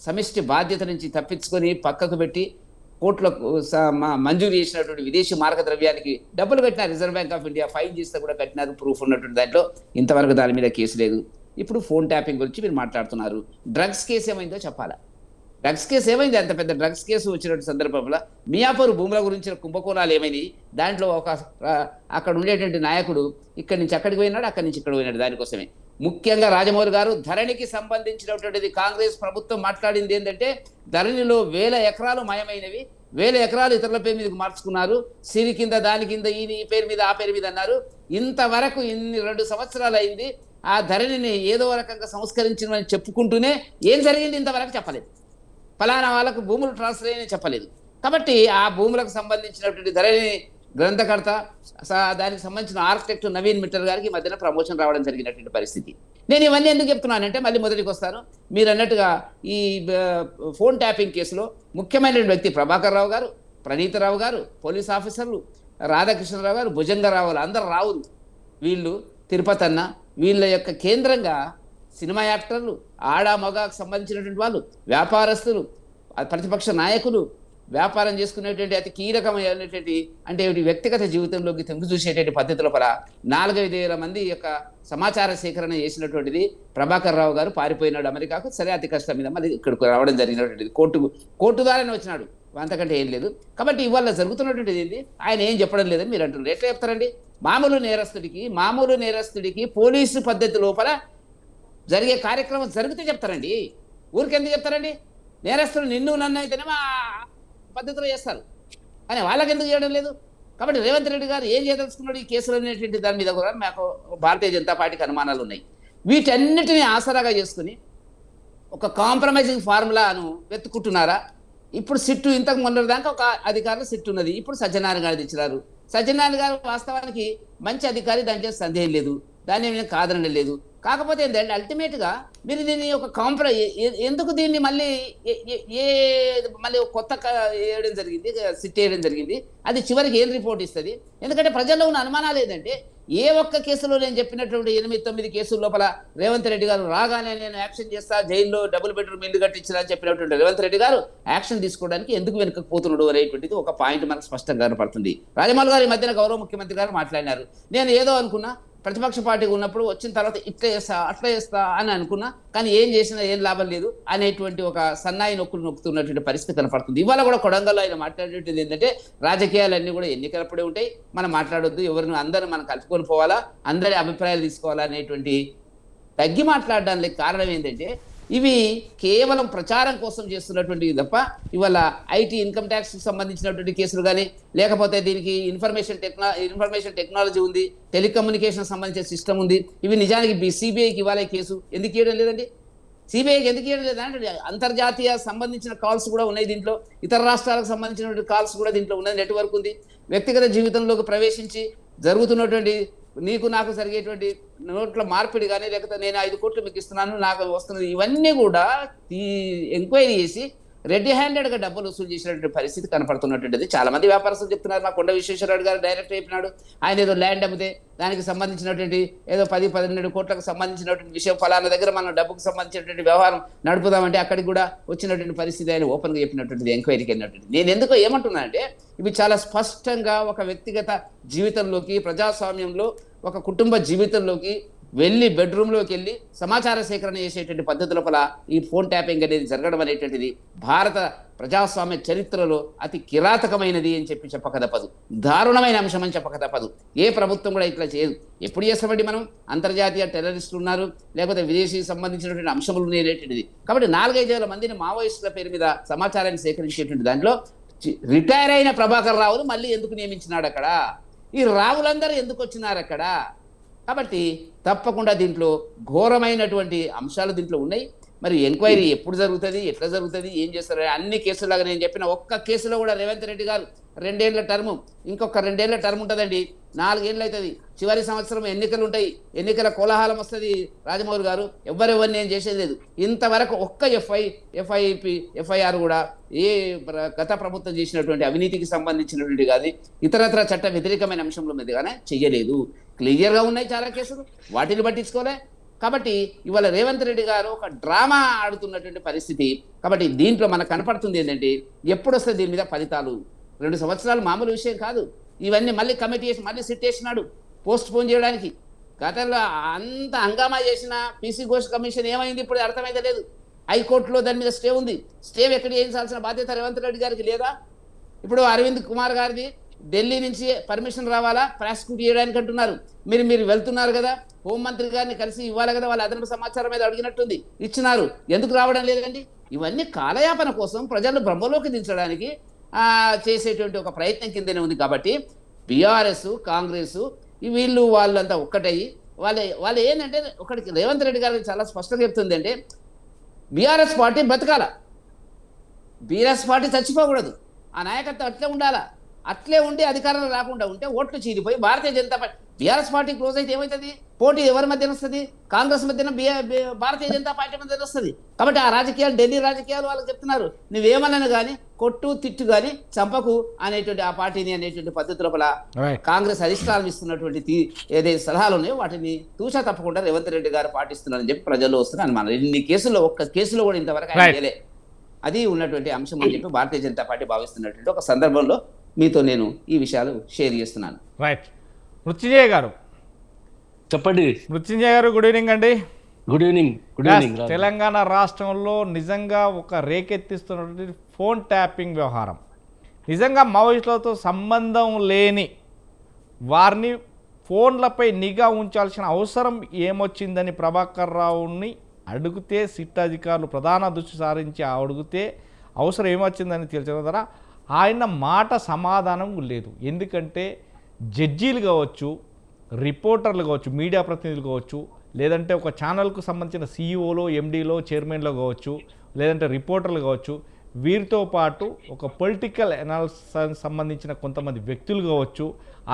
సమిష్టి బాధ్యత నుంచి తప్పించుకొని పక్కకు పెట్టి కోట్లకు మంజూరు చేసినటువంటి విదేశీ మార్గ ద్రవ్యానికి డబ్బులు కట్టినారు. Reserve bank of India fine చేస్తే కూడా కట్టినారు, ప్రూఫ్ ఉన్నటువంటి దాంట్లో. ఇంతవరకు దాని మీద కేసు లేదు. ఇప్పుడు ఫోన్ ట్యాపింగ్ గురించి మీరు మాట్లాడుతున్నారు. డ్రగ్స్ కేసు ఏమైందో చెప్పాలా? డ్రగ్స్ కేసు ఏమైంది? అంత పెద్ద డ్రగ్స్ కేసు వచ్చినటువంటి సందర్భంలో మియాపూర్ భూముల గురించిన కుంభకోణాలు ఏమైనాయి? దాంట్లో అక్కడ ఉండేటువంటి నాయకుడు ఇక్కడి నుంచి అక్కడికి పోయినాడు, అక్కడి నుంచి ఇక్కడ పోయినాడు. దానికోసమే ముఖ్యంగా రాజమౌళి గారు ధరణికి సంబంధించినటువంటిది కాంగ్రెస్ ప్రభుత్వం మాట్లాడింది ఏంటంటే, ధరణిలో 1000 ఎకరాలు మాయమైనవి, 1000 ఎకరాలు ఇతరుల పేరు మీదకి మార్చుకున్నారు, సిరి కింద దాని కింద ఈ పేరు మీద ఆ పేరు మీద అన్నారు. ఇంతవరకు 2 సంవత్సరాలు అయింది. ఆ ధరణిని ఏదో రకంగా సంస్కరించమని చెప్పుకుంటూనే ఏం జరిగింది ఇంతవరకు చెప్పలేదు. ఫలానా వాళ్ళకు భూములు ట్రాన్స్ఫర్ అయ్యని చెప్పలేదు. కాబట్టి ఆ భూములకు సంబంధించినటువంటి ధరణి గ్రంథకర్త, దానికి సంబంధించిన ఆర్కిటెక్ట్ నవీన్ మిట్టల్ గారికి ఈ మధ్యన ప్రమోషన్ రావడం జరిగినటువంటి పరిస్థితి. నేను ఇవన్నీ ఎందుకు చెప్తున్నానంటే, మళ్ళీ మొదటికి వస్తాను. మీరు అన్నట్టుగా ఈ ఫోన్ ట్యాపింగ్ కేసులో ముఖ్యమైన వ్యక్తి ప్రభాకర్ రావు గారు, ప్రణీతరావు గారు, పోలీస్ ఆఫీసర్లు, రాధాకృష్ణరావు గారు, భుజంగరావులు, అందరు రావులు, వీళ్ళు తిరుపతి అన్న, వీళ్ళ యొక్క కేంద్రంగా సినిమా యాక్టర్లు, మగకు సంబంధించినటువంటి వాళ్ళు, వ్యాపారస్తులు, ప్రతిపక్ష నాయకులు, వ్యాపారం చేసుకునేటువంటి అతి కీలకమైనటువంటి అంటే వ్యక్తిగత జీవితంలోకి తొంగి చూసేటువంటి పద్ధతుల పర 4,000-5,000 మంది యొక్క సమాచార సేకరణ చేసినటువంటిది ప్రభాకర్ రావు గారు. పారిపోయినాడు అమెరికాకు. సరే, అతి కష్టం మీద మళ్ళీ ఇక్కడికి రావడం జరిగినటువంటిది. కోర్టు ద్వారానే వచ్చినాడు, అంతకంటే ఏం లేదు. కాబట్టి ఇవాళ జరుగుతున్నటువంటిది ఏంటి, ఆయన ఏం చెప్పడం లేదని మీరు అంటున్నారు. ఎట్లా చెప్తారండి? మామూలు నేరస్తుడికి పోలీసు పద్ధతి లోపల జరిగే కార్యక్రమం జరిగితే చెప్తారండి. ఊరికెందుకు చెప్తారండి? నేరస్తులు నిన్ను నన్ను అయితేనే మా పద్ధతిలో చేస్తారు, కానీ వాళ్ళకి ఎందుకు చేయడం లేదు? కాబట్టి రేవంత్ రెడ్డి గారు ఏం చేయదలుచుకున్నాడు ఈ కేసులు అనేటువంటి దాని మీద కూడా మాకు భారతీయ జనతా పార్టీకి అనుమానాలు ఉన్నాయి. వీటన్నిటిని ఆసరాగా చేసుకుని ఒక కాంప్రమైజింగ్ ఫార్ములాను వెతుక్కుంటున్నారా? ఇప్పుడు సిట్టు, ఇంతకు మొన్న దాకా ఒక అధికారులు సిట్టు ఉన్నది, ఇప్పుడు సత్యనారాయణ గారు తెచ్చినారు. సత్యనారాయణ గారు వాస్తవానికి మంచి అధికారి, దాంట్లో సందేహం లేదు, దాన్ని ఏమైనా కాదనడం లేదు. కాకపోతే ఏంటంటే అల్టిమేట్గా మీరు దీన్ని ఒక ఎందుకు దీన్ని మళ్ళీ మళ్ళీ కొత్త వేయడం జరిగింది, సిట్ వేయడం జరిగింది. అది చివరికి ఏం రిపోర్ట్ ఇస్తుంది? ఎందుకంటే ప్రజల్లో ఉన్న అనుమానాలు ఏంటంటే, ఏ ఒక్క కేసులో నేను చెప్పినటువంటి 8-9 కేసుల లోపల రేవంత్ రెడ్డి గారు రాగానే నేను యాక్షన్ చేస్తా, జైల్లో డబుల్ బెడ్రూమ్ ఇల్లు కట్టించిన అని చెప్పినటువంటి రేవంత్ రెడ్డి గారు యాక్షన్ తీసుకోవడానికి ఎందుకు వెనుకపోతున్నాడు అనేటువంటిది ఒక పాయింట్ మనకు స్పష్టంగా కనపడుతుంది. రాజమౌళి గారు ఈ మధ్యన గౌరవ ముఖ్యమంత్రి గారు మాట్లాడినారు. నేను ఏదో అనుకున్నా, ప్రతిపక్ష పార్టీకి ఉన్నప్పుడు వచ్చిన తర్వాత ఇట్లా చేస్తా అట్లా చేస్తా అని అనుకున్నా, కానీ ఏం చేసినా ఏం లాభం లేదు అనేటువంటి ఒక సన్నాయి నొక్కుతున్నటువంటి పరిస్థితి కనపడుతుంది. ఇవాళ కూడా కొడంగల్లో ఆయన మాట్లాడేది ఏంటంటే, రాజకీయాలన్నీ కూడా ఎన్నికలప్పుడే ఉంటాయి, మనం మాట్లాడొద్దు, ఎవరిని అందరూ మనం కలుపుకొని పోవాలా, అందరి అభిప్రాయాలు తీసుకోవాలా అనేటువంటి తగ్గి మాట్లాడడానికి కారణం ఏంటంటే, ఇవి కేవలం ప్రచారం కోసం చేస్తున్నటువంటివి తప్ప ఇవాళ ఐటీ ఇన్కమ్ ట్యాక్స్కి సంబంధించినటువంటి కేసులు కానీ, లేకపోతే దీనికి ఇన్ఫర్మేషన్ టెక్నాలజీ ఉంది, టెలికమ్యూనికేషన్ సంబంధించిన సిస్టమ్ ఉంది. ఇవి నిజానికి సిబిఐకి ఇవ్వాలి కేసు ఎందుకు ఇవ్వడం లేదండి? సిబిఐకి ఎందుకు ఇవ్వడం లేదంటే, అంతర్జాతీయ సంబంధించిన కాల్స్ కూడా ఉన్నాయి దీంట్లో, ఇతర రాష్ట్రాలకు సంబంధించినటువంటి కాల్స్ కూడా దీంట్లో ఉన్నది, నెట్వర్క్ ఉంది. వ్యక్తిగత జీవితంలోకి ప్రవేశించి జరుగుతున్నటువంటి నీకు నాకు జరిగేటువంటి నోట్ల మార్పిడి కానీ, లేకపోతే నేను 5 కోట్లు మీకు ఇస్తున్నాను నాకు వస్తున్నది, ఇవన్నీ కూడా ఎంక్వైరీ చేసి రెడ్ హ్యాండెడ్గా డబ్బులు వసూలు చేసినటువంటి పరిస్థితి కనపడుతున్నటువంటిది. చాలా మంది వ్యాపారస్తులు చెప్తున్నారు. మా కొండ విశ్వేశ్వరరావు గారు డైరెక్ట్ చెప్పినాడు, ఆయన ఏదో ల్యాండ్ అమ్మితే దానికి సంబంధించినటువంటి ఏదో 10-12 కోట్లకు సంబంధించినటువంటి విషయం, ఫలానా దగ్గర మనం డబ్బుకు సంబంధించినటువంటి వ్యవహారం నడుపుదామంటే అక్కడికి కూడా వచ్చినటువంటి పరిస్థితి ఆయన ఓపెన్గా చెప్పినటువంటిది, ఎంక్వైరీకి వెళ్ళినటువంటి. నేను ఎందుకో ఏమంటున్నా అంటే, ఇవి చాలా స్పష్టంగా ఒక వ్యక్తిగత జీవితంలోకి, ప్రజాస్వామ్యంలో ఒక కుటుంబ జీవితంలోకి వెళ్ళి, బెడ్రూమ్లోకి వెళ్ళి సమాచార సేకరణ చేసేటువంటి పద్ధతుల పల ఈ ఫోన్ ట్యాపింగ్ అనేది జరగడం అనేటువంటిది భారత ప్రజాస్వామ్య చరిత్రలో అతి కిరాతకమైనది అని చెప్పక తప్పదు, దారుణమైన అంశం అని చెప్పక తప్పదు. ఏ ప్రభుత్వం కూడా ఇట్లా చేయదు. ఎప్పుడు చేస్తామండి మనం? అంతర్జాతీయ టెర్రరిస్టులు ఉన్నారు, లేకపోతే విదేశీ సంబంధించినటువంటి అంశములు అనేటువంటిది. కాబట్టి 4-5 మందిని మావోయిస్టుల పేరు మీద సమాచారాన్ని సేకరించేటువంటి దాంట్లో రిటైర్ అయిన ప్రభాకర్ రావును మళ్ళీ ఎందుకు నియమించినాడు అక్కడ? ఈ రావులందరూ ఎందుకు వచ్చినారు అక్కడ? కాబట్టి తప్పకుండా దీంట్లో ఘోరమైనటువంటి అంశాలు దీంట్లో ఉన్నాయి. మరి ఎంక్వైరీ ఎప్పుడు జరుగుతుంది, ఎట్లా జరుగుతుంది, ఏం చేస్తారు? అన్ని కేసులాగా నేను చెప్పిన ఒక్క కేసులో కూడా రేవంత్ రెడ్డి గారు 2 ఏళ్ల టర్ము, ఇంకొక 2 ఏళ్ల టర్మ్ ఉంటుందండి, 4 ఏళ్ళు అవుతుంది, చివరి సంవత్సరం ఎన్నికలు ఉంటాయి, ఎన్నికల కోలాహలం వస్తుంది. రాజమౌళి గారు ఎవరెవరిని ఏం చేసేది లేదు. ఇంతవరకు ఒక్క ఎఫ్ఐఆర్ కూడా ఏ గత ప్రభుత్వం చేసినటువంటి అవినీతికి సంబంధించినటువంటి కానీ ఇతరత్ర చట్ట వ్యతిరేకమైన అంశంలో మీద కానీ చెయ్యలేదు. క్లియర్గా ఉన్నాయి చాలా కేసులు, వాటిని పట్టించుకోలే. కాబట్టి ఇవాళ రేవంత్ రెడ్డి గారు ఒక డ్రామా ఆడుతున్నటువంటి పరిస్థితి. కాబట్టి దీంట్లో మనకు కనపడుతుంది ఏంటంటే, ఎప్పుడు వస్తుంది దీని మీద ఫలితాలు? 2 సంవత్సరాలు మామూలు విషయం కాదు. ఇవన్నీ మళ్ళీ కమిటీ చేసి మళ్ళీ సిట్ వేసినాడు పోస్ట్ పోన్ చేయడానికి. గతంలో అంత హంగామా చేసిన పీసీ ఘోష్ కమిషన్ ఏమైంది ఇప్పుడు అర్థమైతే లేదు. హైకోర్టులో దాని మీద స్టే ఉంది. స్టే ఎక్కడ చేయించాల్సిన బాధ్యత రేవంత్ రెడ్డి గారికి లేదా? ఇప్పుడు అరవింద్ కుమార్ గారిది ఢిల్లీ నుంచి పర్మిషన్ రావాలా ప్రాసిక్యూట్ చేయడానికి అంటున్నారు. మీరు వెళ్తున్నారు కదా, హోంమంత్రి గారిని కలిసి ఇవ్వాలి కదా, వాళ్ళ అదనపు సమాచారం మీద అడిగినట్టుంది, ఇచ్చినారు, ఎందుకు రావడం లేదండి? ఇవన్నీ కాలయాపన కోసం ప్రజలను భ్రమలోకి దించడానికి చేసేటువంటి ఒక ప్రయత్నం కిందనే ఉంది. కాబట్టి బీఆర్ఎస్ కాంగ్రెస్ వీళ్ళు వాళ్ళంతా ఒక్కటయ్యి వాళ్ళు ఏంటంటే ఒకటికి రేవంత్ రెడ్డి గారు చాలా స్పష్టంగా చెప్తుంది అంటే బీఆర్ఎస్ పార్టీ బతకాల, బీఆర్ఎస్ పార్టీ చచ్చిపోకూడదు, ఆ నాయకత్వం అట్లే ఉండాలా. అట్లే ఉండి అధికారంలో రాకుండా ఉంటే ఓట్లు చీలిపోయి Bharatiya Janata party BRS party close అయితే ఏమవుతుంది? పోటీ ఎవరి మధ్యన వస్తుంది? కాంగ్రెస్ మధ్యన భారతీయ జనతా పార్టీ మధ్యన వస్తుంది. కాబట్టి ఆ రాజకీయాలు, ఢిల్లీ రాజకీయాలు వాళ్ళకి చెప్తున్నారు, నువ్వేమన్నాను కానీ కొట్టు తిట్టు కానీ చంపకు అనేటువంటి ఆ పార్టీని అనేటువంటి పద్ధతి లోపల కాంగ్రెస్ అధిష్టానం ఇస్తున్నటువంటి ఏదైతే సలహాలు ఉన్నాయో వాటిని తూచా తప్పకుండా రేవంత్ రెడ్డి గారు పాటిస్తున్నారని చెప్పి ప్రజల్లో వస్తున్నారు అనుమానం. ఇన్ని కేసుల్లో ఒక్క కేసులో కూడా ఇంతవరకు ఆయన చేయలే. అది ఉన్నటువంటి అంశం అని చెప్పి భారతీయ జనతా పార్టీ భావిస్తున్నటువంటి ఒక సందర్భంలో మీతో నేను ఈ విషయాలు షేర్ చేస్తున్నాను. రైట్. మృత్యుంజయ గారు చెప్పండి. మృత్యుంజయ గారు గుడ్ ఈవినింగ్ అండి. Good evening. Good evening. Telangana రాష్ట్రంలో నిజంగా ఒక రేకెత్తిస్తున్నటువంటి ఫోన్ ట్యాపింగ్ వ్యవహారం, నిజంగా మావోయిస్టులతో సంబంధం లేని వారిని ఫోన్లపై నిఘా ఉంచాల్సిన అవసరం ఏమొచ్చిందని ప్రభాకర్ రావుని అడిగితే, సిట్ అధికారులు ప్రధాన దృష్టి సారించి అడిగితే అవసరం ఏమొచ్చిందని తెలిసిన ద్వారా ఆయన మాట సమాధానం లేదు. ఎందుకంటే జడ్జీలు కావచ్చు, రిపోర్టర్లు కావచ్చు, మీడియా ప్రతినిధులు కావచ్చు, లేదంటే ఒక ఛానల్కు సంబంధించిన సీఈఓలో, ఎండీలో, చైర్మన్లో కావచ్చు, లేదంటే రిపోర్టర్లు కావచ్చు, వీరితో పాటు ఒక పొలిటికల్ అనాలిసిస్ సంబంధించిన కొంతమంది వ్యక్తులు కావచ్చు,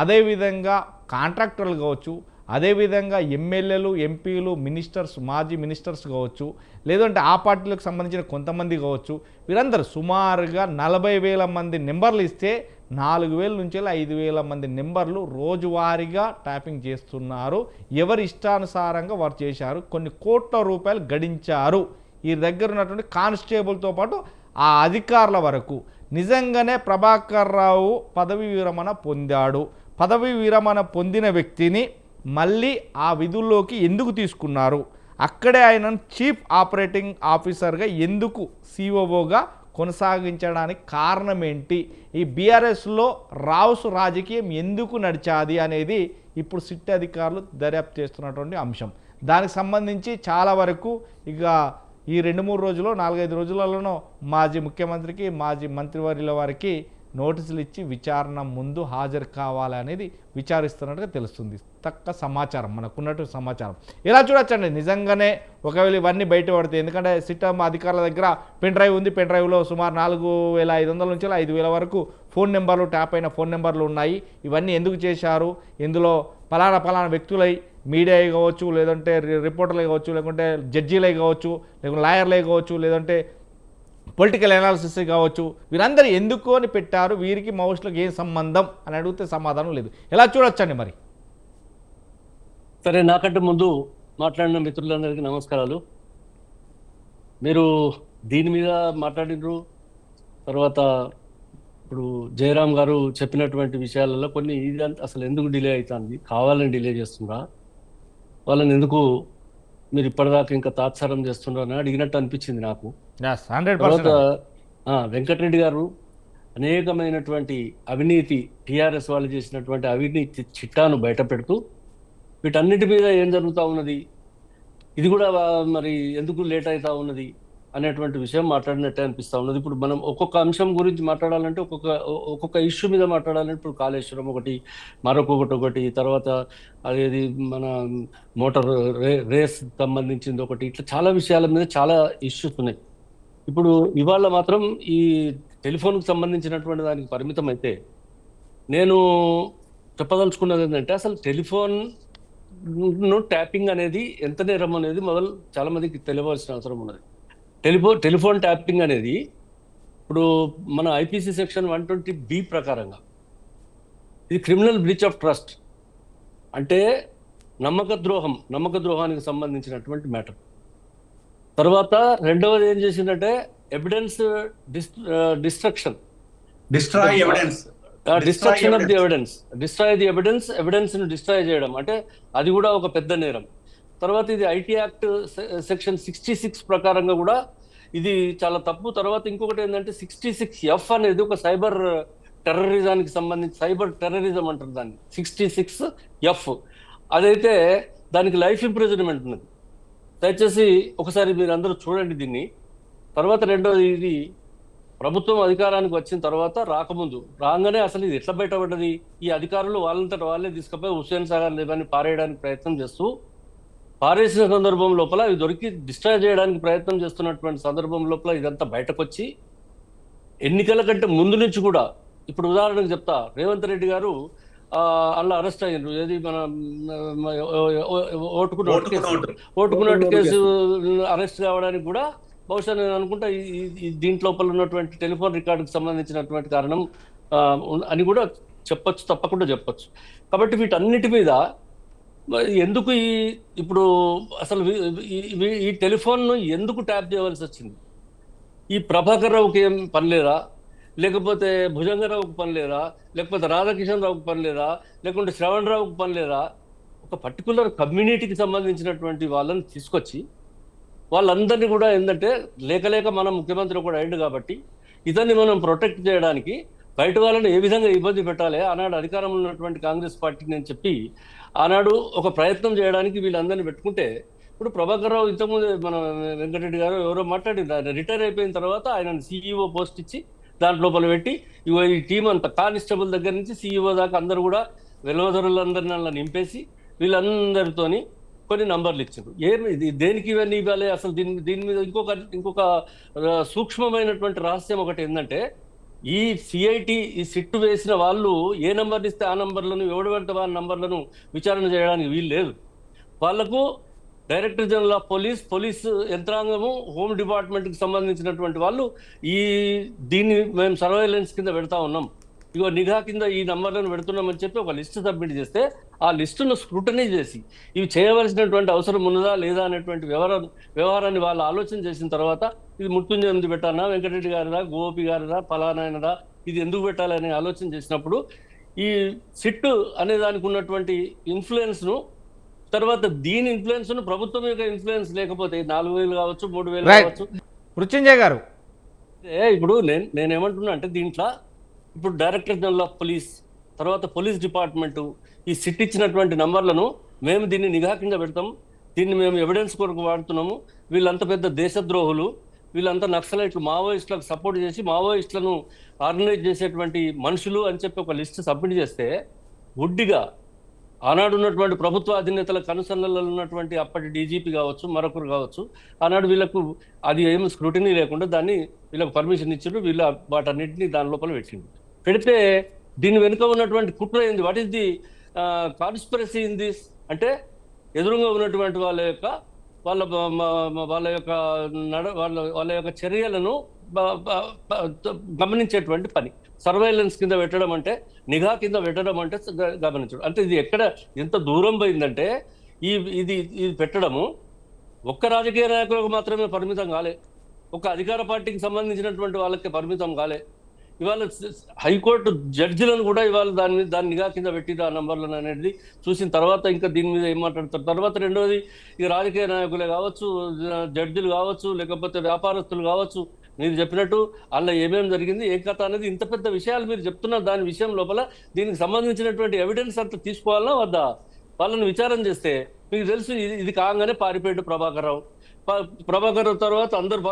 అదేవిధంగా కాంట్రాక్టర్లు కావచ్చు, అదేవిధంగా ఎమ్మెల్యేలు, ఎంపీలు, మినిస్టర్స్, మాజీ మినిస్టర్స్ కావచ్చు, లేదంటే ఆ పార్టీలకు సంబంధించిన కొంతమంది కావచ్చు, వీరందరూ సుమారుగా 40,000 మంది నెంబర్లు ఇస్తే 4,000 నుంచి 5,000 మంది నెంబర్లు రోజువారీగా ట్యాపింగ్ చేస్తున్నారు. ఎవరి ఇష్టానుసారంగా వారు చేశారు, కొన్ని కోట్ల రూపాయలు గడించారు. ఈ దగ్గర ఉన్నటువంటి కానిస్టేబుల్తో పాటు ఆ అధికారుల వరకు. నిజంగానే ప్రభాకర్ రావు పదవి విరమణ పొందాడు. పదవి విరమణ పొందిన వ్యక్తిని మళ్ళీ ఆ విధుల్లోకి ఎందుకు తీసుకున్నారు? అక్కడే ఆయన చీఫ్ ఆపరేటింగ్ ఆఫీసర్గా ఎందుకు సిఓఓగా కొనసాగించడానికి కారణం ఏంటి? ఈ బీఆర్ఎస్లో రావుస్ రాజకీయం ఎందుకు నడిచాది అనేది ఇప్పుడు సిట్ అధికారులు దర్యాప్తు చేస్తున్నటువంటి అంశం. దానికి సంబంధించి చాలా వరకు ఇక ఈ 2-3 రోజుల్లో, 4-5 రోజులలోనో మాజీ ముఖ్యమంత్రికి, మాజీ మంత్రివర్యుల వారికి నోటీసులు ఇచ్చి విచారణ ముందు హాజరు కావాలనేది విచారిస్తున్నట్టుగా తెలుస్తుంది. తక్కువ సమాచారం, మనకున్నట్టు సమాచారం. ఇలా చూడొచ్చండి. నిజంగానే ఒకవేళ ఇవన్నీ బయట పడతాయి, ఎందుకంటే సిస్టమ్ అధికారుల దగ్గర పెన్ డ్రైవ్ ఉంది. పెన్ డ్రైవ్లో సుమారు 4,500 నుంచి 5,000 వరకు ఫోన్ నెంబర్లు, ట్యాప్ అయిన ఫోన్ నెంబర్లు ఉన్నాయి. ఇవన్నీ ఎందుకు చేశారు, ఇందులో పలానా వ్యక్తులై, మీడియా కావచ్చు, లేదంటే రిపోర్టర్లే కావచ్చు, లేకుంటే జడ్జీలే కావచ్చు, లేకుంటే లాయర్లే కావచ్చు, లేదంటే పొలిటికల్ అనాలిసిస్ కావచ్చు, వీరందరూ ఎందుకు అని పెట్టారు, వీరికి మావోయిస్టులకు ఏం సంబంధం అని అడిగితే సమాధానం లేదు. ఎలా చూడొచ్చండి మరి? సరే, నాకంటే ముందు మాట్లాడిన మిత్రులందరికీ నమస్కారాలు. మీరు దీని మీద మాట్లాడినరు, తర్వాత ఇప్పుడు జయరామ్ గారు చెప్పినటువంటి విషయాలలో కొన్ని ఇదంతా అసలు ఎందుకు డిలే అవుతుంది, కావాలని డిలే చేస్తుండ్రా, వాళ్ళని ఎందుకు మీరు ఇప్పటిదాకా ఇంకా తాత్సారం చేస్తుండ్రా అని అడిగినట్టు అనిపించింది నాకు. తర్వాత వెంకటరెడ్డి గారు అనేకమైనటువంటి అవినీతి, టీఆర్ఎస్ వాళ్ళు చేసినటువంటి అవినీతి చిట్టాను బయట పెడుతూ వీటన్నిటి మీద ఏం జరుగుతూ ఉన్నది, ఇది కూడా మరి ఎందుకు లేట్ అవుతా ఉన్నది అనేటువంటి విషయం మాట్లాడినట్టే అనిపిస్తూ ఉన్నది. ఇప్పుడు మనం ఒక్కొక్క అంశం గురించి మాట్లాడాలంటే ఒక్కొక్క ఇష్యూ మీద మాట్లాడాలంటే ఇప్పుడు కాళేశ్వరం ఒకటి, మరొకటి, తర్వాత అదేది మన మోటార్ రేస్ సంబంధించింది ఒకటి, ఇట్లా చాలా విషయాల మీద చాలా ఇష్యూస్ ఉన్నాయి. ఇప్పుడు ఇవాళ మాత్రం ఈ టెలిఫోన్కి సంబంధించినటువంటి దానికి పరిమితం అయితే నేను చెప్పదలుచుకున్నది ఏంటంటే, అసలు టెలిఫోన్ ట్యాపింగ్ అనేది ఎంత నేరం అనేది మొదలు చాలా మందికి తెలియవలసిన అవసరం ఉన్నది. టెలిఫోన్ ట్యాపింగ్ అనేది ఇప్పుడు మన ఐపీసీ సెక్షన్ 120B ప్రకారంగా ఇది క్రిమినల్ బ్రీచ్ ఆఫ్ ట్రస్ట్, అంటే నమ్మక ద్రోహానికి సంబంధించినటువంటి మ్యాటర్. తర్వాత రెండవది ఏం చేసిందంటే evidence destroy evidence. Destruction of the evidence, destroy the evidence ను డిస్ట్రాయ్ చేయడం అంటే అది కూడా ఒక పెద్ద నేరం. తర్వాత ఇది ఐటీ యాక్ట్ సెక్షన్ 66 ప్రకారంగా కూడా ఇది చాలా తప్పు. తర్వాత ఇంకొకటి ఏంటంటే 66F అనేది ఒక సైబర్ టెర్రరిజానికి సంబంధించి, సైబర్ టెర్రరిజం అంటారు దాన్ని, 66F. అదైతే దానికి లైఫ్ ఇంప్రిజన్మెంట్ ఉన్నది. దయచేసి ఒకసారి మీరు అందరూ చూడండి దీన్ని. తర్వాత రెండోది, ఇది ప్రభుత్వం అధికారానికి వచ్చిన తర్వాత రాకముందు రాగానే అసలు ఇది ఎట్లా బయటపడ్డది? ఈ అధికారులు వాళ్ళంతట వాళ్ళే తీసుకుపోయి హుస్సేన్ సాగర్ లేవని పారేయడానికి ప్రయత్నం చేస్తూ, పారేసిన సందర్భం లోపల ఇవి దొరికి డిస్ట్రాయ్ చేయడానికి ప్రయత్నం చేస్తున్నటువంటి సందర్భం లోపల ఇదంతా బయటకు వచ్చి ఎన్నికల కంటే ముందు నుంచి కూడా, ఇప్పుడు ఉదాహరణకు చెప్తా, రేవంత్ రెడ్డి గారు అలా అరెస్ట్ అయ్యారు. ఏది మన ఓటుకున్నట్టు కేసు అరెస్ట్ కావడానికి కూడా బహుశా నేను అనుకుంటా దీంట్లోపల ఉన్నటువంటి టెలిఫోన్ రికార్డుకి సంబంధించినటువంటి కారణం అని కూడా చెప్పొచ్చు, తప్పకుండా చెప్పొచ్చు. కాబట్టి వీటన్నిటి మీద ఎందుకు ఇప్పుడు అసలు ఈ టెలిఫోన్ను ఎందుకు ట్యాప్ చేయవలసి వచ్చింది? ఈ ప్రభాకర్ రావుకి ఏం పని లేదా, లేకపోతే భుజంగరావుకి పని లేదా, లేకపోతే రాధాకిషన్ రావుకి పని లేదా, లేకుంటే శ్రవణ్ రావుకి పని లేదా? ఒక పర్టికులర్ కమ్యూనిటీకి సంబంధించినటువంటి వాళ్ళని తీసుకొచ్చి వాళ్ళందరినీ కూడా ఏంటంటే లేక మన ముఖ్యమంత్రి కూడా అయిండు కాబట్టి ఇతన్ని మనం ప్రొటెక్ట్ చేయడానికి బయట వాళ్ళని ఏ విధంగా ఇబ్బంది పెట్టాలి ఆనాడు అధికారంలో ఉన్నటువంటి కాంగ్రెస్ పార్టీని అని చెప్పి ఆనాడు ఒక ప్రయత్నం చేయడానికి వీళ్ళందరినీ పెట్టుకుంటే, ఇప్పుడు ప్రభాకర్ రావు ఇంతకుముందు మన వెంకటరెడ్డి గారు ఎవరో మాట్లాడింది, ఆయన రిటైర్ అయిపోయిన తర్వాత ఆయన CEO పోస్ట్ ఇచ్చి దాంట్లోపల పెట్టి ఈ టీం అంతా కానిస్టేబుల్ దగ్గర నుంచి CEO దాకా అందరూ కూడా వెలవదరులందరినీ అలా నింపేసి వీళ్ళందరితోని కొన్ని నంబర్లు ఇచ్చారు. ఏమి దేనికి ఇవన్నీ ఇవ్వాలి? అసలు దీని మీద ఇంకొక సూక్ష్మమైనటువంటి రహస్యం ఒకటి ఏంటంటే, ఈ సిఐటి ఈ సిట్టు వేసిన వాళ్ళు ఏ నంబర్లు ఇస్తే ఆ నంబర్లను, ఎవడు పడితే ఆ నంబర్లను విచారణ చేయడానికి వీలు లేదు. వాళ్లకు డైరెక్టర్ జనరల్ ఆఫ్ పోలీస్ యంత్రాంగము, హోమ్ డిపార్ట్మెంట్కి సంబంధించినటువంటి వాళ్ళు దీన్ని మేము సర్వైలెన్స్ కింద పెడతా ఉన్నాం, ఇగో నిఘా కింద ఈ నంబర్లను పెడుతున్నామని చెప్పి ఒక లిస్టు సబ్మిట్ చేస్తే ఆ లిస్టును స్క్రూటనీ చేసి ఇవి చేయవలసినటువంటి అవసరం ఉన్నదా లేదా అనేటువంటి వ్యవహారాన్ని వాళ్ళు ఆలోచన చేసిన తర్వాత ఇది మృత్యుంజయంది పెట్టాలన్నా, వెంకటరెడ్డి గారిదా, గోపి గారిదా, ఫలానాయనదా, ఇది ఎందుకు పెట్టాలని ఆలోచన చేసినప్పుడు ఈ సిట్టు అనే దానికి ఉన్నటువంటి ఇన్ఫ్లుయెన్స్ను, తర్వాత దీని ఇన్ఫ్లుయెన్స్ను ప్రభుత్వం యొక్క ఇన్ఫ్లుయెన్స్ లేకపోతే 4,000 కావచ్చు, 3,000 కావచ్చు. మృత్యుంజయ్ గారు, ఇప్పుడు నేనేమంటున్నా అంటే దీంట్లో ఇప్పుడు డైరెక్టర్ జనరల్ ఆఫ్ పోలీస్, తర్వాత పోలీస్ డిపార్ట్మెంటు ఈ సిట్ ఇచ్చినటువంటి నంబర్లను మేము దీన్ని నిఘా కింద పెడతాం, దీన్ని మేము ఎవిడెన్స్ కొరకు వాడుతున్నాము, వీళ్ళంత పెద్ద దేశద్రోహులు, వీళ్ళంతా నక్సలైట్లు, మావోయిస్టులకు సపోర్ట్ చేసి మావోయిస్టులను ఆర్గనైజ్ చేసేటువంటి మనుషులు అని చెప్పి ఒక లిస్ట్ సబ్మిట్ చేస్తే గుడ్డిగా ఆనాడు ఉన్నటువంటి ప్రభుత్వ అధినేతల కనుసన్నలలో ఉన్నటువంటి అప్పటి డీజీపీ కావచ్చు, మరొకరు కావచ్చు, ఆనాడు వీళ్ళకు అది ఏమి స్క్రూటినీ లేకుండా దాన్ని వీళ్ళకు పర్మిషన్ ఇచ్చిండ్రు, వీళ్ళ వాటన్నింటినీ దాని లోపల పెడితే దీని వెనుక ఉన్నటువంటి కుట్ర ఏంది? What is the conspiracy in this అంటే, ఎదురుగా ఉన్నటువంటి వాళ్ళ యొక్క చర్యలను గమనించేటువంటి పని. సర్వైలెన్స్ కింద పెట్టడం అంటే, నిఘా కింద పెట్టడం అంటే గమనించడం అంటే, ఇది ఎక్కడ ఎంత దూరం పోయిందంటే ఇది పెట్టడము ఒక్క రాజకీయ నాయకులకు మాత్రమే పరిమితం కాలే, ఒక అధికార పార్టీకి సంబంధించినటువంటి వాళ్ళకి పరిమితం కాలే. ఇవాళ హైకోర్టు జడ్జిలను కూడా ఇవాళ దాన్ని నిఘా కింద పెట్టిరు ఆ నంబర్లను అనేది చూసిన తర్వాత ఇంకా దీని మీద ఏం మాట్లాడతారు? తర్వాత రెండోది, ఈ రాజకీయ నాయకులే కావచ్చు, జడ్జిలు కావచ్చు, లేకపోతే వ్యాపారస్తులు కావచ్చు, మీరు చెప్పినట్టు అలా ఏమేమి జరిగింది, ఏ కథ అనేది, ఇంత పెద్ద విషయాలు మీరు చెప్తున్న దాని విషయం లోపల దీనికి సంబంధించినటువంటి ఎవిడెన్స్ అంతా తీసుకోవాలన్నా వద్దా? వాళ్ళని విచారం చేస్తే మీకు తెలుసు ఇది కాగానే పారిపోయాడు ప్రభాకర్ రావు తర్వాత అందరు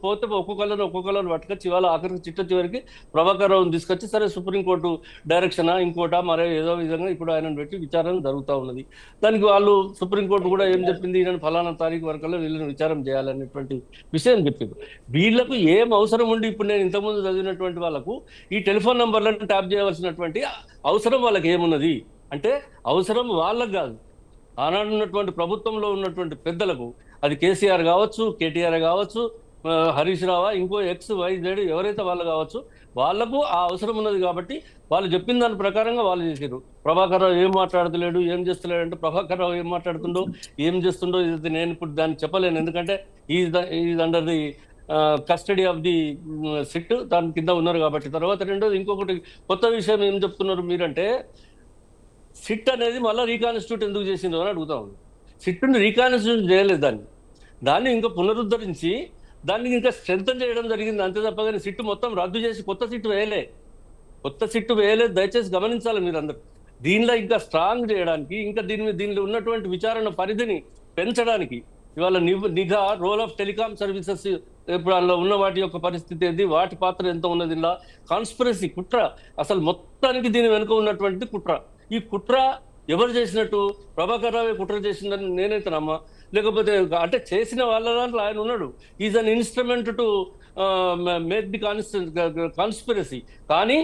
పోతే ఒక్కొక్కళ్ళని పట్టుకొచ్చి ఇవాళ ఆఖరికి చివరికి ప్రభాకర్ రావుని తీసుకొచ్చి సరే సుప్రీంకోర్టు డైరెక్షనా ఇంకోటా మరే ఏదో విధంగా ఇప్పుడు ఆయనను పెట్టి విచారణ జరుగుతూ ఉన్నది. దానికి వాళ్ళు సుప్రీంకోర్టు కూడా ఏం చెప్పింది, ఈయన ఫలానా తారీఖు వరకల్లా వీళ్ళని విచారం చేయాలనేటువంటి విషయం చెప్పింది. వీళ్ళకు ఏం అవసరం ఉండి ఇప్పుడు నేను ఇంతకుముందు చదివినటువంటి వాళ్ళకు ఈ టెలిఫోన్ నంబర్లను ట్యాప్ చేయవలసినటువంటి అవసరం వాళ్ళకి ఏమున్నది అంటే, అవసరం వాళ్ళకు కాదు, ఆనాడు ఉన్నటువంటి ప్రభుత్వంలో ఉన్నటువంటి పెద్దలకు, అది కేసీఆర్ కావచ్చు, కేటీఆర్ కావచ్చు, హరీష్ రావా, ఇంకో XYZ ఎవరైతే వాళ్ళు కావచ్చు, వాళ్లకు ఆ అవసరం ఉన్నది కాబట్టి వాళ్ళు చెప్పిన దాని ప్రకారంగా వాళ్ళు చేశారు. ప్రభాకర్ రావు ఏం మాట్లాడతలేడు, ఏం చేస్తలేడు అంటే, ప్రభాకర్ రావు ఏం మాట్లాడుతుండో ఏం చేస్తుండో ఇది నేను ఇప్పుడు దాన్ని చెప్పలేను, ఎందుకంటే is under the custody of the SIT దాని కింద ఉన్నారు కాబట్టి. తర్వాత రెండోది ఇంకొకటి కొత్త విషయం ఏం చెప్తున్నారు మీరంటే, సిట్ అనేది మళ్ళీ రీకాన్స్టిట్యూట్ ఎందుకు చేసిందో అని అడుగుతా ఉంది. సిట్ని రీకాన్స్టిట్యూట్ చేయలేదు, దాన్ని ఇంకా పునరుద్ధరించి దాన్ని ఇంకా స్ట్రెంథన్ చేయడం జరిగింది అంతే తప్ప. కానీ సిట్టు మొత్తం రద్దు చేసి కొత్త సిట్టు వేయలేదు. దయచేసి గమనించాలి మీరందరూ. దీనిలో ఇంకా స్ట్రాంగ్ చేయడానికి, ఇంకా దీనిలో ఉన్నటువంటి విచారణ పరిధిని పెంచడానికి ఇవాళ నిఘా, రోల్ ఆఫ్ టెలికాం సర్వీసెస్, ఇప్పుడు అందులో ఉన్న వాటి యొక్క పరిస్థితి ఏంది, వాటి పాత్ర ఎంత ఉన్నది, ఇలా కాన్స్పిరసీ, కుట్ర, అసలు మొత్తానికి దీని వెనుక ఉన్నటువంటి కుట్ర. ఈ కుట్ర ఎవరు చేసినట్టు? ప్రభాకర్ రావే కుట్ర చేసిందని నేనైతే నమ్మా. లేకపోతే అంటే చేసిన వాళ్ళ దాంట్లో ఆయన ఉన్నాడు. Is an instrument to make the conspiracy. కానీ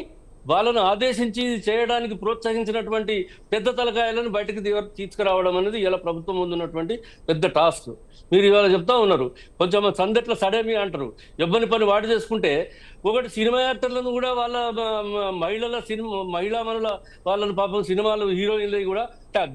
వాళ్ళను ఆదేశించి చేయడానికి ప్రోత్సహించినటువంటి పెద్ద తలకాయలను బయటకు తీసుకురావడం అనేది ఇలా ప్రభుత్వం ముందున్నటువంటి పెద్ద టాస్క్. మీరు ఇవాళ చెప్తా ఉన్నారు, కొంచెం సందెట్ల సడేమి అంటారు, ఎవ్వని పని వాడు చేసుకుంటే. ఒకటి సినిమా యాక్టర్లను కూడా వాళ్ళ మహిళామణుల వాళ్ళని పాపం సినిమాలు హీరోయిన్లు కూడా ట్యాప్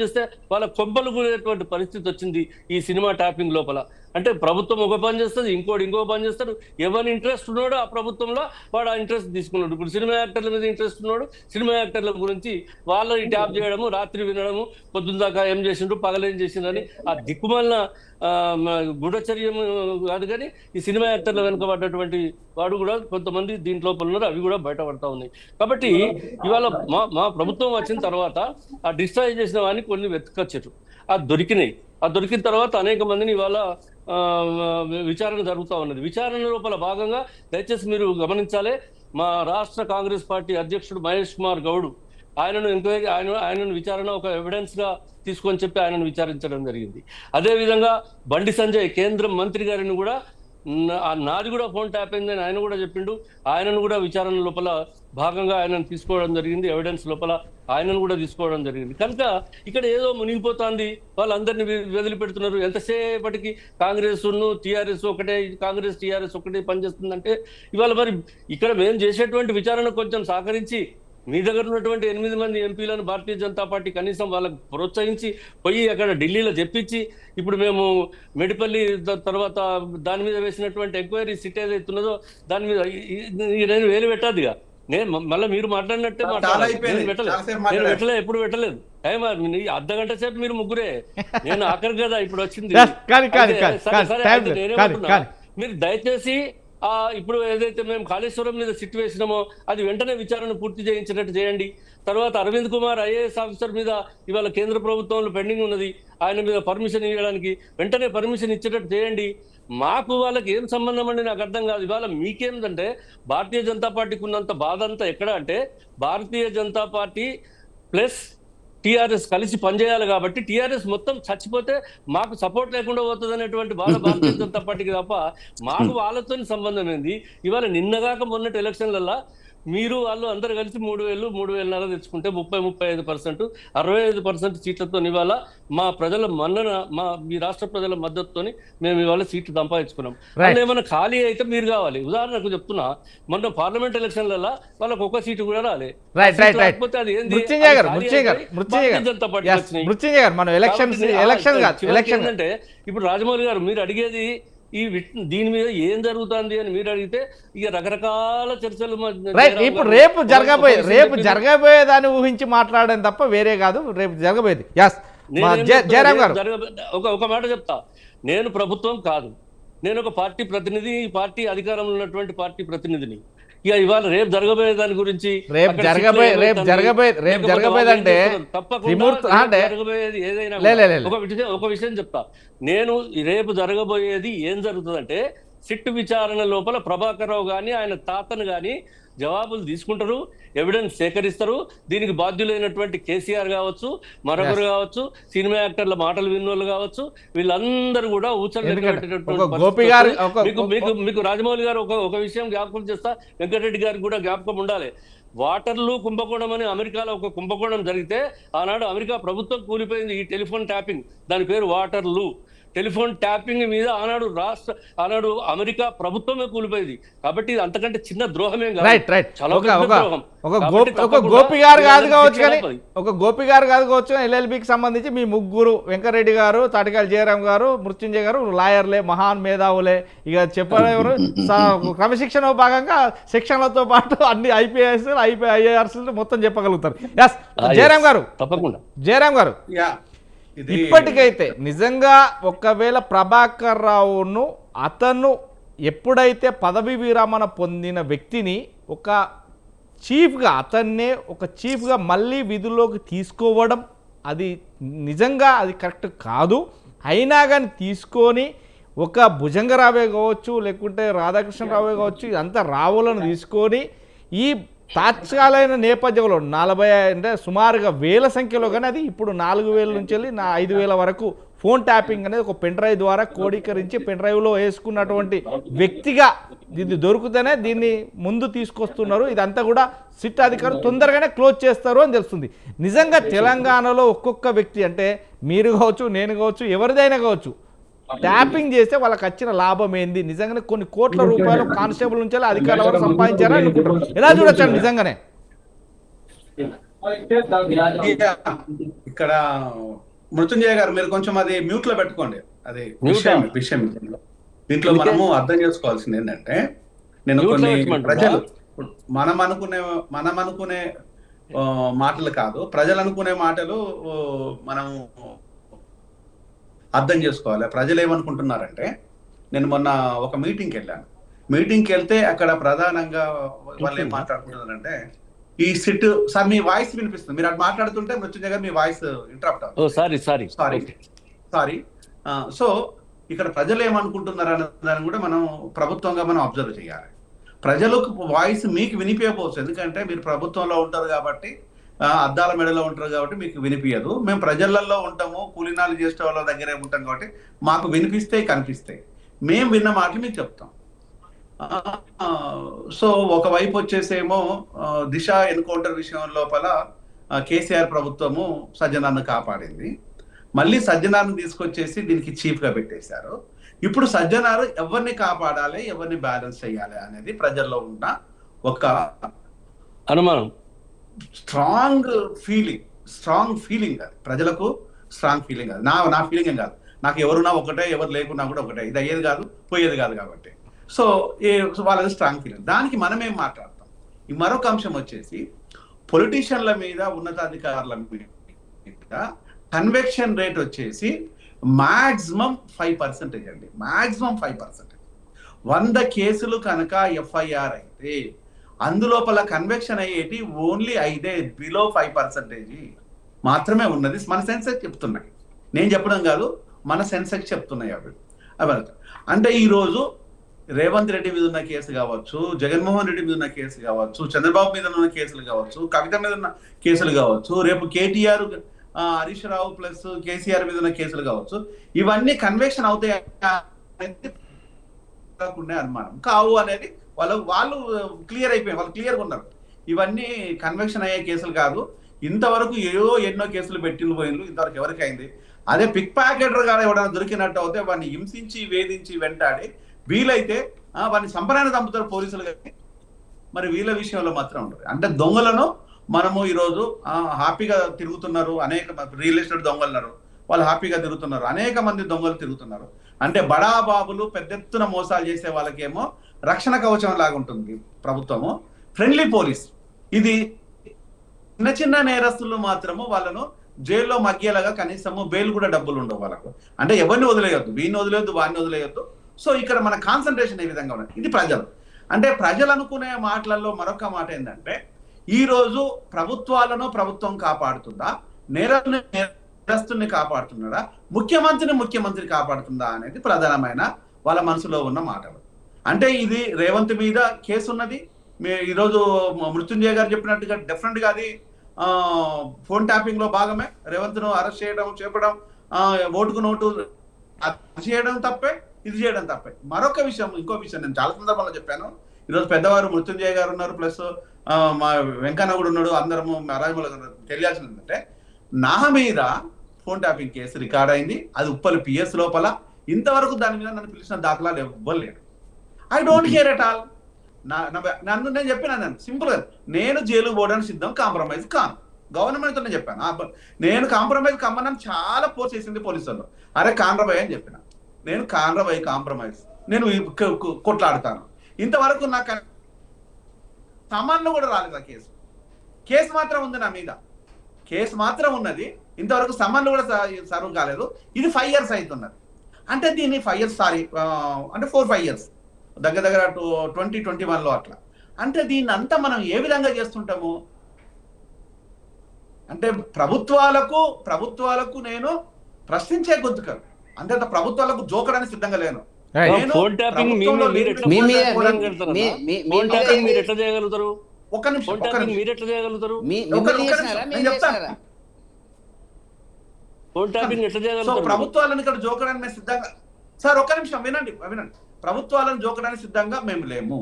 చేస్తే వాళ్ళ కొంపలు కూడేటువంటి పరిస్థితి వచ్చింది ఈ సినిమా ట్యాపింగ్ లోపల. అంటే ప్రభుత్వం ఒక పని చేస్తుంది, ఇంకో పని చేస్తాడు. ఎవరి ఇంట్రెస్ట్ ఉన్నాడో ఆ ప్రభుత్వంలో వాడు ఆ ఇంట్రెస్ట్ తీసుకున్నాడు. ఇప్పుడు సినిమా యాక్టర్ల మీద ఇంట్రెస్ట్ ఉన్నాడు, సినిమా యాక్టర్ల గురించి వాళ్ళని ట్యాప్ చేయడము, రాత్రి వినడము, పొద్దున్న దాకా ఏం చేసిండ్రు, పగలేం చేసిండ్రని ఆ దిక్కుమాలిన గూఢచర్యం కాదు. కానీ ఈ సినిమా యాక్టర్ల వెనుకబడ్డటువంటి వాడు కూడా కొంతమంది దీంట్లో ఉన్నారు, అవి కూడా బయటపడతా ఉన్నాయి. కాబట్టి ఇవాళ మా ప్రభుత్వం వచ్చిన తర్వాత ఆ డిస్ట్రాయ్ చేసిన వాడిని కొన్ని వెతుకొచ్చారు, అది దొరికినాయి. ఆ దొరికిన తర్వాత అనేక మందిని ఇవాళ విచారణ జరుగుతూ ఉన్నది. విచారణ లోపల భాగంగా దయచేసి మీరు గమనించాలి, మా రాష్ట్ర కాంగ్రెస్ పార్టీ అధ్యక్షుడు మహేష్ కుమార్ గౌడ్ ఆయనను విచారణ ఒక ఎవిడెన్స్ గా తీసుకొని చెప్పి ఆయనను విచారించడం జరిగింది. అదేవిధంగా బండి సంజయ్ కేంద్ర మంత్రి గారిని కూడా నాది కూడా ఫోన్ ట్యాప్ అయిందని ఆయన కూడా చెప్పిండు. ఆయనను కూడా విచారణ లోపల భాగంగా ఆయనను తీసుకోవడం జరిగింది, ఎవిడెన్స్ లోపల ఆయనను కూడా తీసుకోవడం జరిగింది. కనుక ఇక్కడ ఏదో మునిగిపోతుంది, వాళ్ళందరినీ వదిలిపెడుతున్నారు. ఎంతసేపటికి కాంగ్రెస్ టీఆర్ఎస్ ఒకటే, కాంగ్రెస్ టీఆర్ఎస్ ఒకటే పనిచేస్తుందంటే ఇవాళ మరి ఇక్కడ మేము చేసేటువంటి విచారణ కొంచెం సహకరించి మీ దగ్గర ఉన్నటువంటి 8 మంది ఎంపీలను భారతీయ జనతా పార్టీ కనీసం వాళ్ళకు ప్రోత్సహించి పోయి అక్కడ ఢిల్లీలో చెప్పించి, ఇప్పుడు మేము మెడిపల్లి తర్వాత దాని మీద వేసినటువంటి ఎంక్వైరీ సిట్ ఏదైతున్నదో దాని మీద నేను వేలు పెట్టాదిగా. నేను మళ్ళీ మీరు మాట్లాడినట్టే నేను ఎప్పుడు పెట్టలేదు. అర్ధగంట సేపు మీరు ముగ్గురే, నేను ఆఖరి కదా ఇప్పుడు వచ్చింది. నేనేమంటున్నా, మీరు దయచేసి ఇప్పుడు ఏదైతే మేము కాళేశ్వరం మీద సిట్ వేసినామో అది వెంటనే విచారణ పూర్తి చేయించినట్టు చేయండి. తర్వాత అరవింద్ కుమార్ ఐఏఎస్ ఆఫీసర్ మీద ఇవాళ కేంద్ర ప్రభుత్వంలో పెండింగ్ ఉన్నది, ఆయన మీద పర్మిషన్ ఇవ్వడానికి వెంటనే పర్మిషన్ ఇచ్చేటట్టు చేయండి. మాకు వాళ్ళకి ఏం సంబంధం అండి నాకు అర్థం కాదు. ఇవాళ మీకేందంటే భారతీయ జనతా పార్టీకి ఉన్నంత బాధ అంతా ఎక్కడ అంటే, భారతీయ జనతా పార్టీ ప్లస్ టీఆర్ఎస్ కలిసి పనిచేయాలి కాబట్టి టీఆర్ఎస్ మొత్తం చచ్చిపోతే మాకు సపోర్ట్ లేకుండా పోతుంది అనేటువంటి బాధ భారతీయ జనతా పార్టీకి తప్ప మాకు వాళ్ళతో సంబంధం ఏంది. ఇవాళ నిన్నగాక మొన్నటి ఎలక్షన్లలో మీరు వాళ్ళు అందరు కలిసి 3,500 తెచ్చుకుంటే 35%, 65% సీట్లతో ఇవాళ మా ప్రజల మన్నన, మీ రాష్ట్ర ప్రజల మద్దతుతోని మేము ఇవాళ సీట్లు సంపాదించుకున్నాం. వాళ్ళు ఏమైనా ఖాళీ అయితే మీరు కావాలి. ఉదాహరణకు చెప్తున్నా, మొన్న పార్లమెంట్ ఎలక్షన్లలో వాళ్ళకి ఒక సీటు కూడా రాలే. లేకపోతే అది ఏంది, ఏంటంటే ఇప్పుడు రాజమౌళి గారు మీరు అడిగేది దీని మీద ఏం జరుగుతుంది అని మీరు అడిగితే ఇక రకరకాల చర్చలు. ఇప్పుడు రేపు జరగబోయేదాన్ని ఊహించి మాట్లాడడం తప్ప వేరే కాదు, రేపు జరగబోయేది. జయరామ్ గారు ఒక మాట చెప్తా, నేను ప్రభుత్వం కాదు, నేను ఒక పార్టీ ప్రతినిధి, ఈ పార్టీ అధికారంలో ఉన్నటువంటి పార్టీ ప్రతినిధిని. ఇక ఇవాళ రేపు జరగబోయే దాని గురించి జరగబోయేదంటే ఒక విషయం చెప్తా. నేను రేపు జరగబోయేది ఏం జరుగుతుందంటే, సిట్ విచారణ లోపల ప్రభాకర్ రావు కానీ ఆయన తాతను కానీ జవాబులు తీసుకుంటారు, ఎవిడెన్స్ సేకరిస్తారు. దీనికి బాధ్యులైనటువంటి కేసీఆర్ కావచ్చు, మరొకరు కావచ్చు, సినిమా యాక్టర్ల మాటలు విన్నోళ్ళు కావచ్చు, వీళ్ళందరూ కూడా మీకు రాజమౌళి గారు ఒక విషయం జ్ఞాపకం చేస్తా, వెంకటరెడ్డి గారికి కూడా జ్ఞాపకం ఉండాలి. వాటర్లూ కుంభకోణం అని అమెరికాలో ఒక కుంభకోణం జరిగితే ఆనాడు అమెరికా ప్రభుత్వం కూలిపోయింది. ఈ టెలిఫోన్ ట్యాపింగ్, దాని పేరు వాటర్లూ. టెలిఫోన్ ట్యాపింగ్ మీద ఆనాడు అమెరికా ప్రభుత్వమే కూలిపోయింది. కాబట్టి ఇది అంతకంటే చిన్న ద్రోహమేం కాదు. రైట్ రైట్ చాలా ఒక పెద్ద ఒక ద్రోహం. ఒక కాబట్టి ఒక తప్పకుండా గోపి గారు కాదు వీళ్ళందరికీ కావచ్చు కానీ శిక్ష తప్పదు. ఒక గోపి గారు కాదు కావచ్చు కానీ ఎల్ఎల్బికి సంబంధించి మీ ముగ్గురు వెంకరెడ్డి గారు, తాటికాయల జయరాం గారు, మృత్యుంజయ్ గారు లాయర్లే, మహాన్ మేధావులే. ఇక చెప్పారు ఎవరు క్రమశిక్షణ భాగంగా శిక్షణలతో పాటు అన్ని ఐపీఎస్ ఐఆర్ఎస్ మొత్తం చెప్పగలుగుతారు. ఎస్ జయరాం గారు, తప్పకుండా జయరాం గారు, యా ఇది ఇప్పటికైతే నిజంగా ఒకవేళ ప్రభాకర్ రావును అతను ఎప్పుడైతే పదవి విరమణ పొందిన వ్యక్తిని ఒక చీఫ్గా అతన్నే ఒక చీఫ్గా మళ్ళీ విధుల్లోకి తీసుకోవడం అది నిజంగా అది కరెక్ట్ కాదు. అయినా కానీ తీసుకొని ఒక భుజంగరావే కావచ్చు, లేకుంటే రాధాకృష్ణరావే కావచ్చు, ఇదంతా రావులను తీసుకొని ఈ తాత్కాలైన నేపథ్యంలో 40 అంటే సుమారుగా వేల సంఖ్యలో, కానీ అది ఇప్పుడు 4,000 నుంచి వెళ్ళి 5,000 వరకు ఫోన్ ట్యాపింగ్ అనేది ఒక పెన్ డ్రైవ్ ద్వారా కోడీకరించి పెన్ డ్రైవ్లో వేసుకున్నటువంటి వ్యక్తిగా ఇది దొరికితేనే దీన్ని ముందు తీసుకొస్తున్నారు. ఇదంతా కూడా సిట్ అధికారులు తొందరగానే క్లోజ్ చేస్తారు అని తెలుస్తుంది. నిజంగా తెలంగాణలో ఒక్కొక్క వ్యక్తి అంటే మీరు కావచ్చు, నేను కావచ్చు, ఎవరిదైనా కావచ్చు, ట్యాపింగ్ చేస్తే వాళ్ళకి వచ్చిన లాభం ఏంది? నిజంగానే కొన్ని కోట్ల రూపాయలు కానిస్టేబుల్ నుంచి అధికారుల వరకు సంపాదించారని అనుకుంటారు. ఎలా చూడొచ్చు నిజంగానే? ఇక్కడ మృత్యుంజయ గారు మీరు కొంచెం అది మ్యూట్ లో పెట్టుకోండి. అది విషయం దీంట్లో మనము అర్థం చేసుకోవాల్సింది ఏంటంటే, నేను కొన్ని ప్రజలు మనం అనుకునే మాటలు కాదు, ప్రజలు అనుకునే మాటలు మనము అర్థం చేసుకోవాలి. ప్రజలు ఏమనుకుంటున్నారంటే, నేను మొన్న ఒక మీటింగ్కి వెళ్ళాను. మీటింగ్కి వెళ్తే అక్కడ ప్రధానంగా వాళ్ళు ఏం మాట్లాడుకుంటున్నారంటే, ఈ సిట్ సార్ మీ వాయిస్ వినిపిస్తుంది, మీరు అటు మాట్లాడుతుంటే మృత్యుంజయ గారు మీ వాయిస్ ఇంటరప్ట్ అవుతుంది. సారీ. సో ఇక్కడ ప్రజలు ఏమనుకుంటున్నారు అన్నదాన్ని కూడా మనం ప్రభుత్వంగా మనం అబ్జర్వ్ చేయాలి. ప్రజలకు వాయిస్ మీకు వినిపించకపోవచ్చు, ఎందుకంటే మీరు ప్రభుత్వంలో ఉంటారు కాబట్టి, అద్దాల మెడలో ఉంటారు కాబట్టి మీకు వినిపించదు. మేము ప్రజలలో ఉంటాము, కూలినాలు చేసే వాళ్ళ దగ్గరే ఉంటాం కాబట్టి మాకు వినిపిస్తాయి, కనిపిస్తాయి. మేము విన్న మాటలు మీకు చెప్తాం. సో ఒకవైపు వచ్చేసేమో దిశ ఎన్కౌంటర్ విషయం లోపల కేసీఆర్ ప్రభుత్వము సజ్జనార్ను కాపాడింది. మళ్ళీ సజ్జనార్ను తీసుకొచ్చేసి దీనికి చీఫ్గా పెట్టేశారు. ఇప్పుడు సజ్జనారు ఎవరిని కాపాడాలి, ఎవరిని బ్యాలెన్స్ చేయాలి అనేది ప్రజల్లో ఉన్న ఒక అనుమానం, స్ట్రాంగ్ ఫీలింగ్ అది ప్రజలకు స్ట్రాంగ్ ఫీలింగ్. అది నా ఫీలింగ్ ఏం కాదు. నాకు ఎవరున్నా ఒకటే, ఎవరు లేకున్నా కూడా ఒకటే. ఇది అయ్యేది కాదు, పోయేది కాదు. కాబట్టి సో వాళ్ళది స్ట్రాంగ్ ఫీలింగ్. దానికి మనమేం మాట్లాడతాం. ఈ మరొక అంశం వచ్చేసి పొలిటీషియన్ల మీద, ఉన్నతాధికారుల మీద కన్వెక్షన్ రేట్ వచ్చేసి మాక్సిమం 5% అండి. మాక్సిమం 5%. 100 కేసులు కనుక ఎఫ్ఐఆర్ అయితే అందులోపల కన్వెక్షన్ అయ్యేటి ఓన్లీ 5, బిలో 5% మాత్రమే ఉన్నది. మన సెన్సెక్స్ చెప్తున్నాయి, నేను చెప్పడం కాదు, మన సెన్సెక్స్ చెప్తున్నాయి అవి. అంటే ఈరోజు రేవంత్ రెడ్డి మీద ఉన్న కేసు కావచ్చు, జగన్మోహన్ రెడ్డి మీద ఉన్న కేసు కావచ్చు, చంద్రబాబు మీద ఉన్న కేసులు కావచ్చు, కవిత మీద ఉన్న కేసులు కావచ్చు, రేపు కేటీఆర్, హరీష్ రావు ప్లస్ కేసీఆర్ మీద ఉన్న కేసులు కావచ్చు, ఇవన్నీ కన్వెక్షన్ అవుతాయి అనుమానం కావు అనేది వాళ్ళు క్లియర్ అయిపోయారు. వాళ్ళు క్లియర్గా ఉన్నారు, ఇవన్నీ కన్వెక్షన్ అయ్యే కేసులు కాదు. ఇంతవరకు ఎన్నో కేసులు పెట్టిన పోయిన్లు, ఇంతవరకు ఎవరికి అయింది. అదే పిక్ ప్యాకెటర్ గా ఎవరైనా దొరికినట్టు అయితే వాడిని హింసించి, వేధించి, వెంటాడి వీలైతే వాడిని సంపరాన్ని చంపుతారు పోలీసులు. కానీ మరి వీళ్ళ విషయంలో మాత్రం ఉండదు. అంటే దొంగలను మనము ఈరోజు హ్యాపీగా తిరుగుతున్నారు. అనేక రియల్ ఎస్టేట్ దొంగలున్నారు, వాళ్ళు హ్యాపీగా తిరుగుతున్నారు. అనేక మంది దొంగలు తిరుగుతున్నారు. అంటే బడా బాబులు పెద్ద ఎత్తున మోసాలు చేసే వాళ్ళకేమో రక్షణ కవచం లాగా ఉంటుంది ప్రభుత్వము, ఫ్రెండ్లీ పోలీస్. ఇది చిన్న చిన్న నేరస్తులు మాత్రము వాళ్ళను జైల్లో మగ్గేలాగా కనీసము బెయిల్ కూడా డబ్బులు ఉండవు వాళ్ళకు. అంటే ఎవరిని వదిలేయొద్దు, వీడిని వదిలేయొద్దు, వాడిని వదిలేయొద్దు. సో ఇక్కడ మన కాన్సన్ట్రేషన్ ఏ విధంగా ఉన్నది. ఇది ప్రజలు. అంటే ప్రజలు అనుకునే మాటలలో మరొక మాట ఏంటంటే, ఈ రోజు ప్రభుత్వాలను ప్రభుత్వం కాపాడుతుందా, నేరస్తుల్ని కాపాడుతున్నాడా, ముఖ్యమంత్రి కాపాడుతుందా అనేది ప్రధానమైన వాళ్ళ మనసులో ఉన్న మాటలు. అంటే ఇది రేవంత్ మీద కేసు ఉన్నది. ఈరోజు మృత్యుంజయ గారు చెప్పినట్టుగా డెఫినెట్ గా అది ఫోన్ ట్యాపింగ్ లో భాగమే. రేవంత్ ను అరెస్ట్ చేయడం, చెప్పడం, ఓటుకు నోటు చేయడం తప్పే, ఇది చేయడం తప్పే. మరొక విషయం, ఇంకో విషయం నేను చాలా సందర్భంలో చెప్పాను. ఈరోజు పెద్దవారు మృత్యుంజయ గారు ఉన్నారు, ప్లస్ మా వెంకన్న కూడా ఉన్నాడు, అందరము రాజమౌళి తెలియాల్సింది ఏంటంటే, నా మీద ఫోన్ ట్యాపింగ్ కేసు రికార్డ్ అయింది, అది ఉప్పల్ పిఎస్ లోపల. ఇంతవరకు దాని మీద నన్ను పిలిచిన దాఖలాలు ఇవ్వలేడు. I don't care at all. నన్ను నేను చెప్పినాను, సింపుల్ గా నేను జైలు పోవడానికి సిద్ధం, కాంప్రమైజ్ కాను. గవర్నమెంట్ తో నేను చెప్పాను, నేను కాంప్రమైజ్ కమ్మనని చాలా ఫోర్స్ చేసింది పోలీసులు. అరే కాండ్రబాయ్ అని చెప్పిన, నేను కాండ్రబాయ్ కాంప్రమైజ్, నేను కొట్లాడతాను. ఇంతవరకు నాకు సమన్లు కూడా రాలేదు. ఆ కేసు మాత్రం ఉంది నా మీద, కేసు మాత్రం ఉన్నది. ఇంతవరకు సమన్లు కూడా సర్వ్ కాలేదు. ఇది 5 years అవుతున్నది. అంటే దీన్ని 5 years అంటే 4-5 years దగ్గర 2021లో అట్లా. అంటే దీన్ని అంతా మనం ఏ విధంగా చేస్తుంటాము అంటే ప్రభుత్వాలకు నేను ప్రశ్నించే గొంతుకలు, అంతే ప్రభుత్వాలకు జోకడానికి సిద్ధంగా లేను. నేను ఫోన్ ట్యాపింగ్ మీరు ఎట్లా చేయగలుగుతారు? ఒక్క నిమిషం మీరు ఎట్లా చేయగలుగుతారు? ఫోన్ ట్యాపింగ్ ఎట్లా సో చేయగలుగుతారు? ప్రభుత్వాలను ఇక్కడ జోకడానికి మేము సిద్ధంగా, సార్ ఒక్క నిమిషం వినండి. ప్రభుత్వాలను జోకడానికి సిద్ధంగా మేము లేము.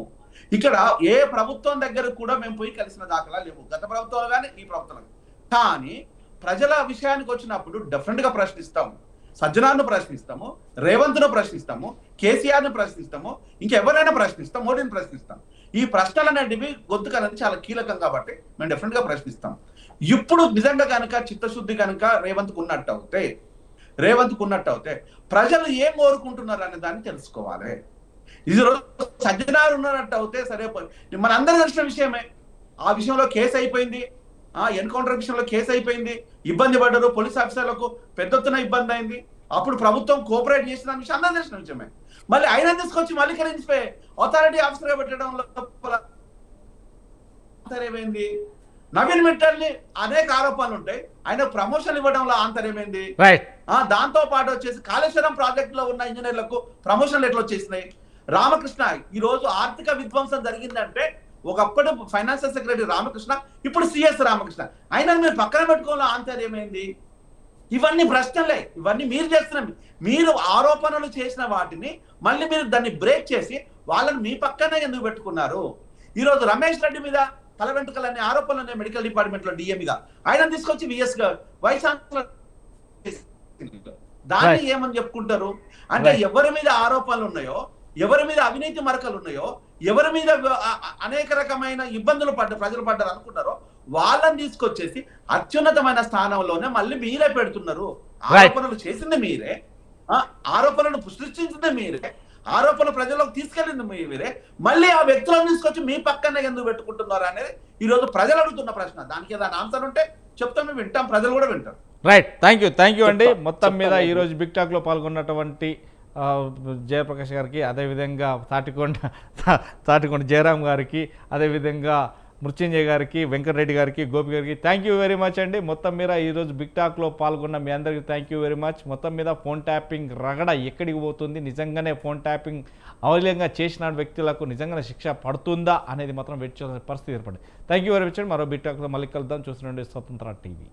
ఇక్కడ ఏ ప్రభుత్వం దగ్గర కూడా మేము పోయి కలిసిన దాఖలా లేవు, గత ప్రభుత్వాలు కానీ ఈ ప్రభుత్వం కానీ. ప్రజల విషయానికి వచ్చినప్పుడు డెఫినెట్ గా ప్రశ్నిస్తాము. సజ్జనాన్ని ప్రశ్నిస్తాము, రేవంత్ను ప్రశ్నిస్తాము, కేసీఆర్ని ప్రశ్నిస్తాము, ఇంకెవరైనా ప్రశ్నిస్తాం, మోడీని ప్రశ్నిస్తాం. ఈ ప్రశ్నలు అనేటివి గొంతుకు అనేది చాలా కీలకం కాబట్టి మేము డెఫినెట్ గా ప్రశ్నిస్తాం. ఇప్పుడు నిజంగా కనుక చిత్తశుద్ధి కనుక రేవంత్కు ఉన్నట్టు అవుతే ప్రజలు ఏం కోరుకుంటున్నారు అనే దాన్ని తెలుసుకోవాలి. ఇది సజ్జనాలు ఉన్నట్టు అవుతే సరే, మన అందరూ తెలిసిన విషయమే. ఆ విషయంలో కేసు అయిపోయింది, ఎన్కౌంటర్ విషయంలో కేసు అయిపోయింది, ఇబ్బంది పడ్డారు, పోలీస్ ఆఫీసర్లకు పెద్ద ఎత్తున ఇబ్బంది అయింది. అప్పుడు ప్రభుత్వం కోఆపరేట్ చేసిన విషయం అందరూ తెలిసిన విషయమే. మళ్ళీ ఆయన తీసుకొచ్చి మళ్ళీ కరించిపోయి అథారిటీ ఆఫీసర్ గా పెట్టడం లోపల ఆంతర్యమైంది. నవీన్ మిట్టల్ని అనేక ఆరోపణలు ఉంటాయి, ఆయన ప్రమోషన్ ఇవ్వడంలో ఆంతర్యమైంది. దాంతో పాటు వచ్చేసి కాళేశ్వరం ప్రాజెక్ట్ లో ఉన్న ఇంజనీర్లకు ప్రమోషన్లు ఎట్లా వచ్చేసినాయి. రామకృష్ణ ఈ రోజు ఆర్థిక విధ్వంసం జరిగిందంటే ఒకప్పుడు ఫైనాన్షియల్ సెక్రటరీ రామకృష్ణ, ఇప్పుడు సిఎస్ రామకృష్ణ, అయినా మీరు పక్కన పెట్టుకోవాలో ఆంతర్యమైంది. ఇవన్నీ ప్రశ్నలే, ఇవన్నీ మీరు చేస్తున్న, మీరు ఆరోపణలు చేసిన వాటిని మళ్ళీ మీరు దాన్ని బ్రేక్ చేసి వాళ్ళని మీ పక్కనే ఎందుకు పెట్టుకున్నారు. ఈరోజు రమేష్ రెడ్డి మీద తల వెంట్రుకలు అనే ఆరోపణలు ఉన్నాయి మెడికల్ డిపార్ట్మెంట్ లో డిఎంగా, ఆయన తీసుకొచ్చి విఎస్ వైస్ ఛాన్సలర్, దాన్ని ఏమని చెప్పుకుంటారు అంటే ఎవరి మీద ఆరోపణలు ఉన్నాయో, ఎవరి మీద అవినీతి మరకలు ఉన్నాయో, ఎవరి మీద అనేక రకమైన ఇబ్బందులు ప్రజలు పడ్డారు అనుకుంటారో వాళ్ళని తీసుకొచ్చేసి అత్యున్నతమైన స్థానంలోనే మళ్ళీ మీరే పెడుతున్నారు. ఆరోపణలు చేసింది మీరే, ఆరోపణలను సృష్టించింది మీరే, ఆరోపణలు ప్రజల్లోకి తీసుకెళ్ళింది మీరే, మళ్ళీ ఆ వ్యక్తులను తీసుకొచ్చి మీ పక్కనే ఎందుకు పెట్టుకుంటున్నారు అనేది ఈ రోజు ప్రజలు అడుగుతున్న ప్రశ్న. దానికి ఏదైనా ఆన్సర్ ఉంటే చెప్తాం, మేము వింటాం, ప్రజలు కూడా వింటారు. రైట్, థ్యాంక్ యూ అండి. మొత్తం మీద ఈరోజు బిగ్ టాక్లో పాల్గొన్నటువంటి జయప్రకాష్ గారికి, అదేవిధంగా తాటికొండ జయరాం గారికి, అదేవిధంగా మృత్యుంజయ్ గారికి, వెంకటరెడ్డి గారికి, గోపి గారికి థ్యాంక్ యూ వెరీ మచ్ అండి. మొత్తం మీద ఈరోజు బిగ్ టాక్లో పాల్గొన్న మీ అందరికీ థ్యాంక్ యూ వెరీ మచ్. మొత్తం మీద ఫోన్ ట్యాపింగ్ రగడ ఎక్కడికి పోతుంది, నిజంగానే ఫోన్ ట్యాపింగ్ అవలీలంగా చేసిన వ్యక్తులకు నిజంగానే శిక్ష పడుతుందా అనేది మాత్రం వెయిట్ చేయాల్సిన పరిస్థితి ఏర్పడింది. థ్యాంక్ యూ వెరీ మచ్ అండి. మరో బిగ్ టాక్లో మళ్ళీ కలుద్దాం. చూస్తుండండి స్వతంత్ర టీవీ.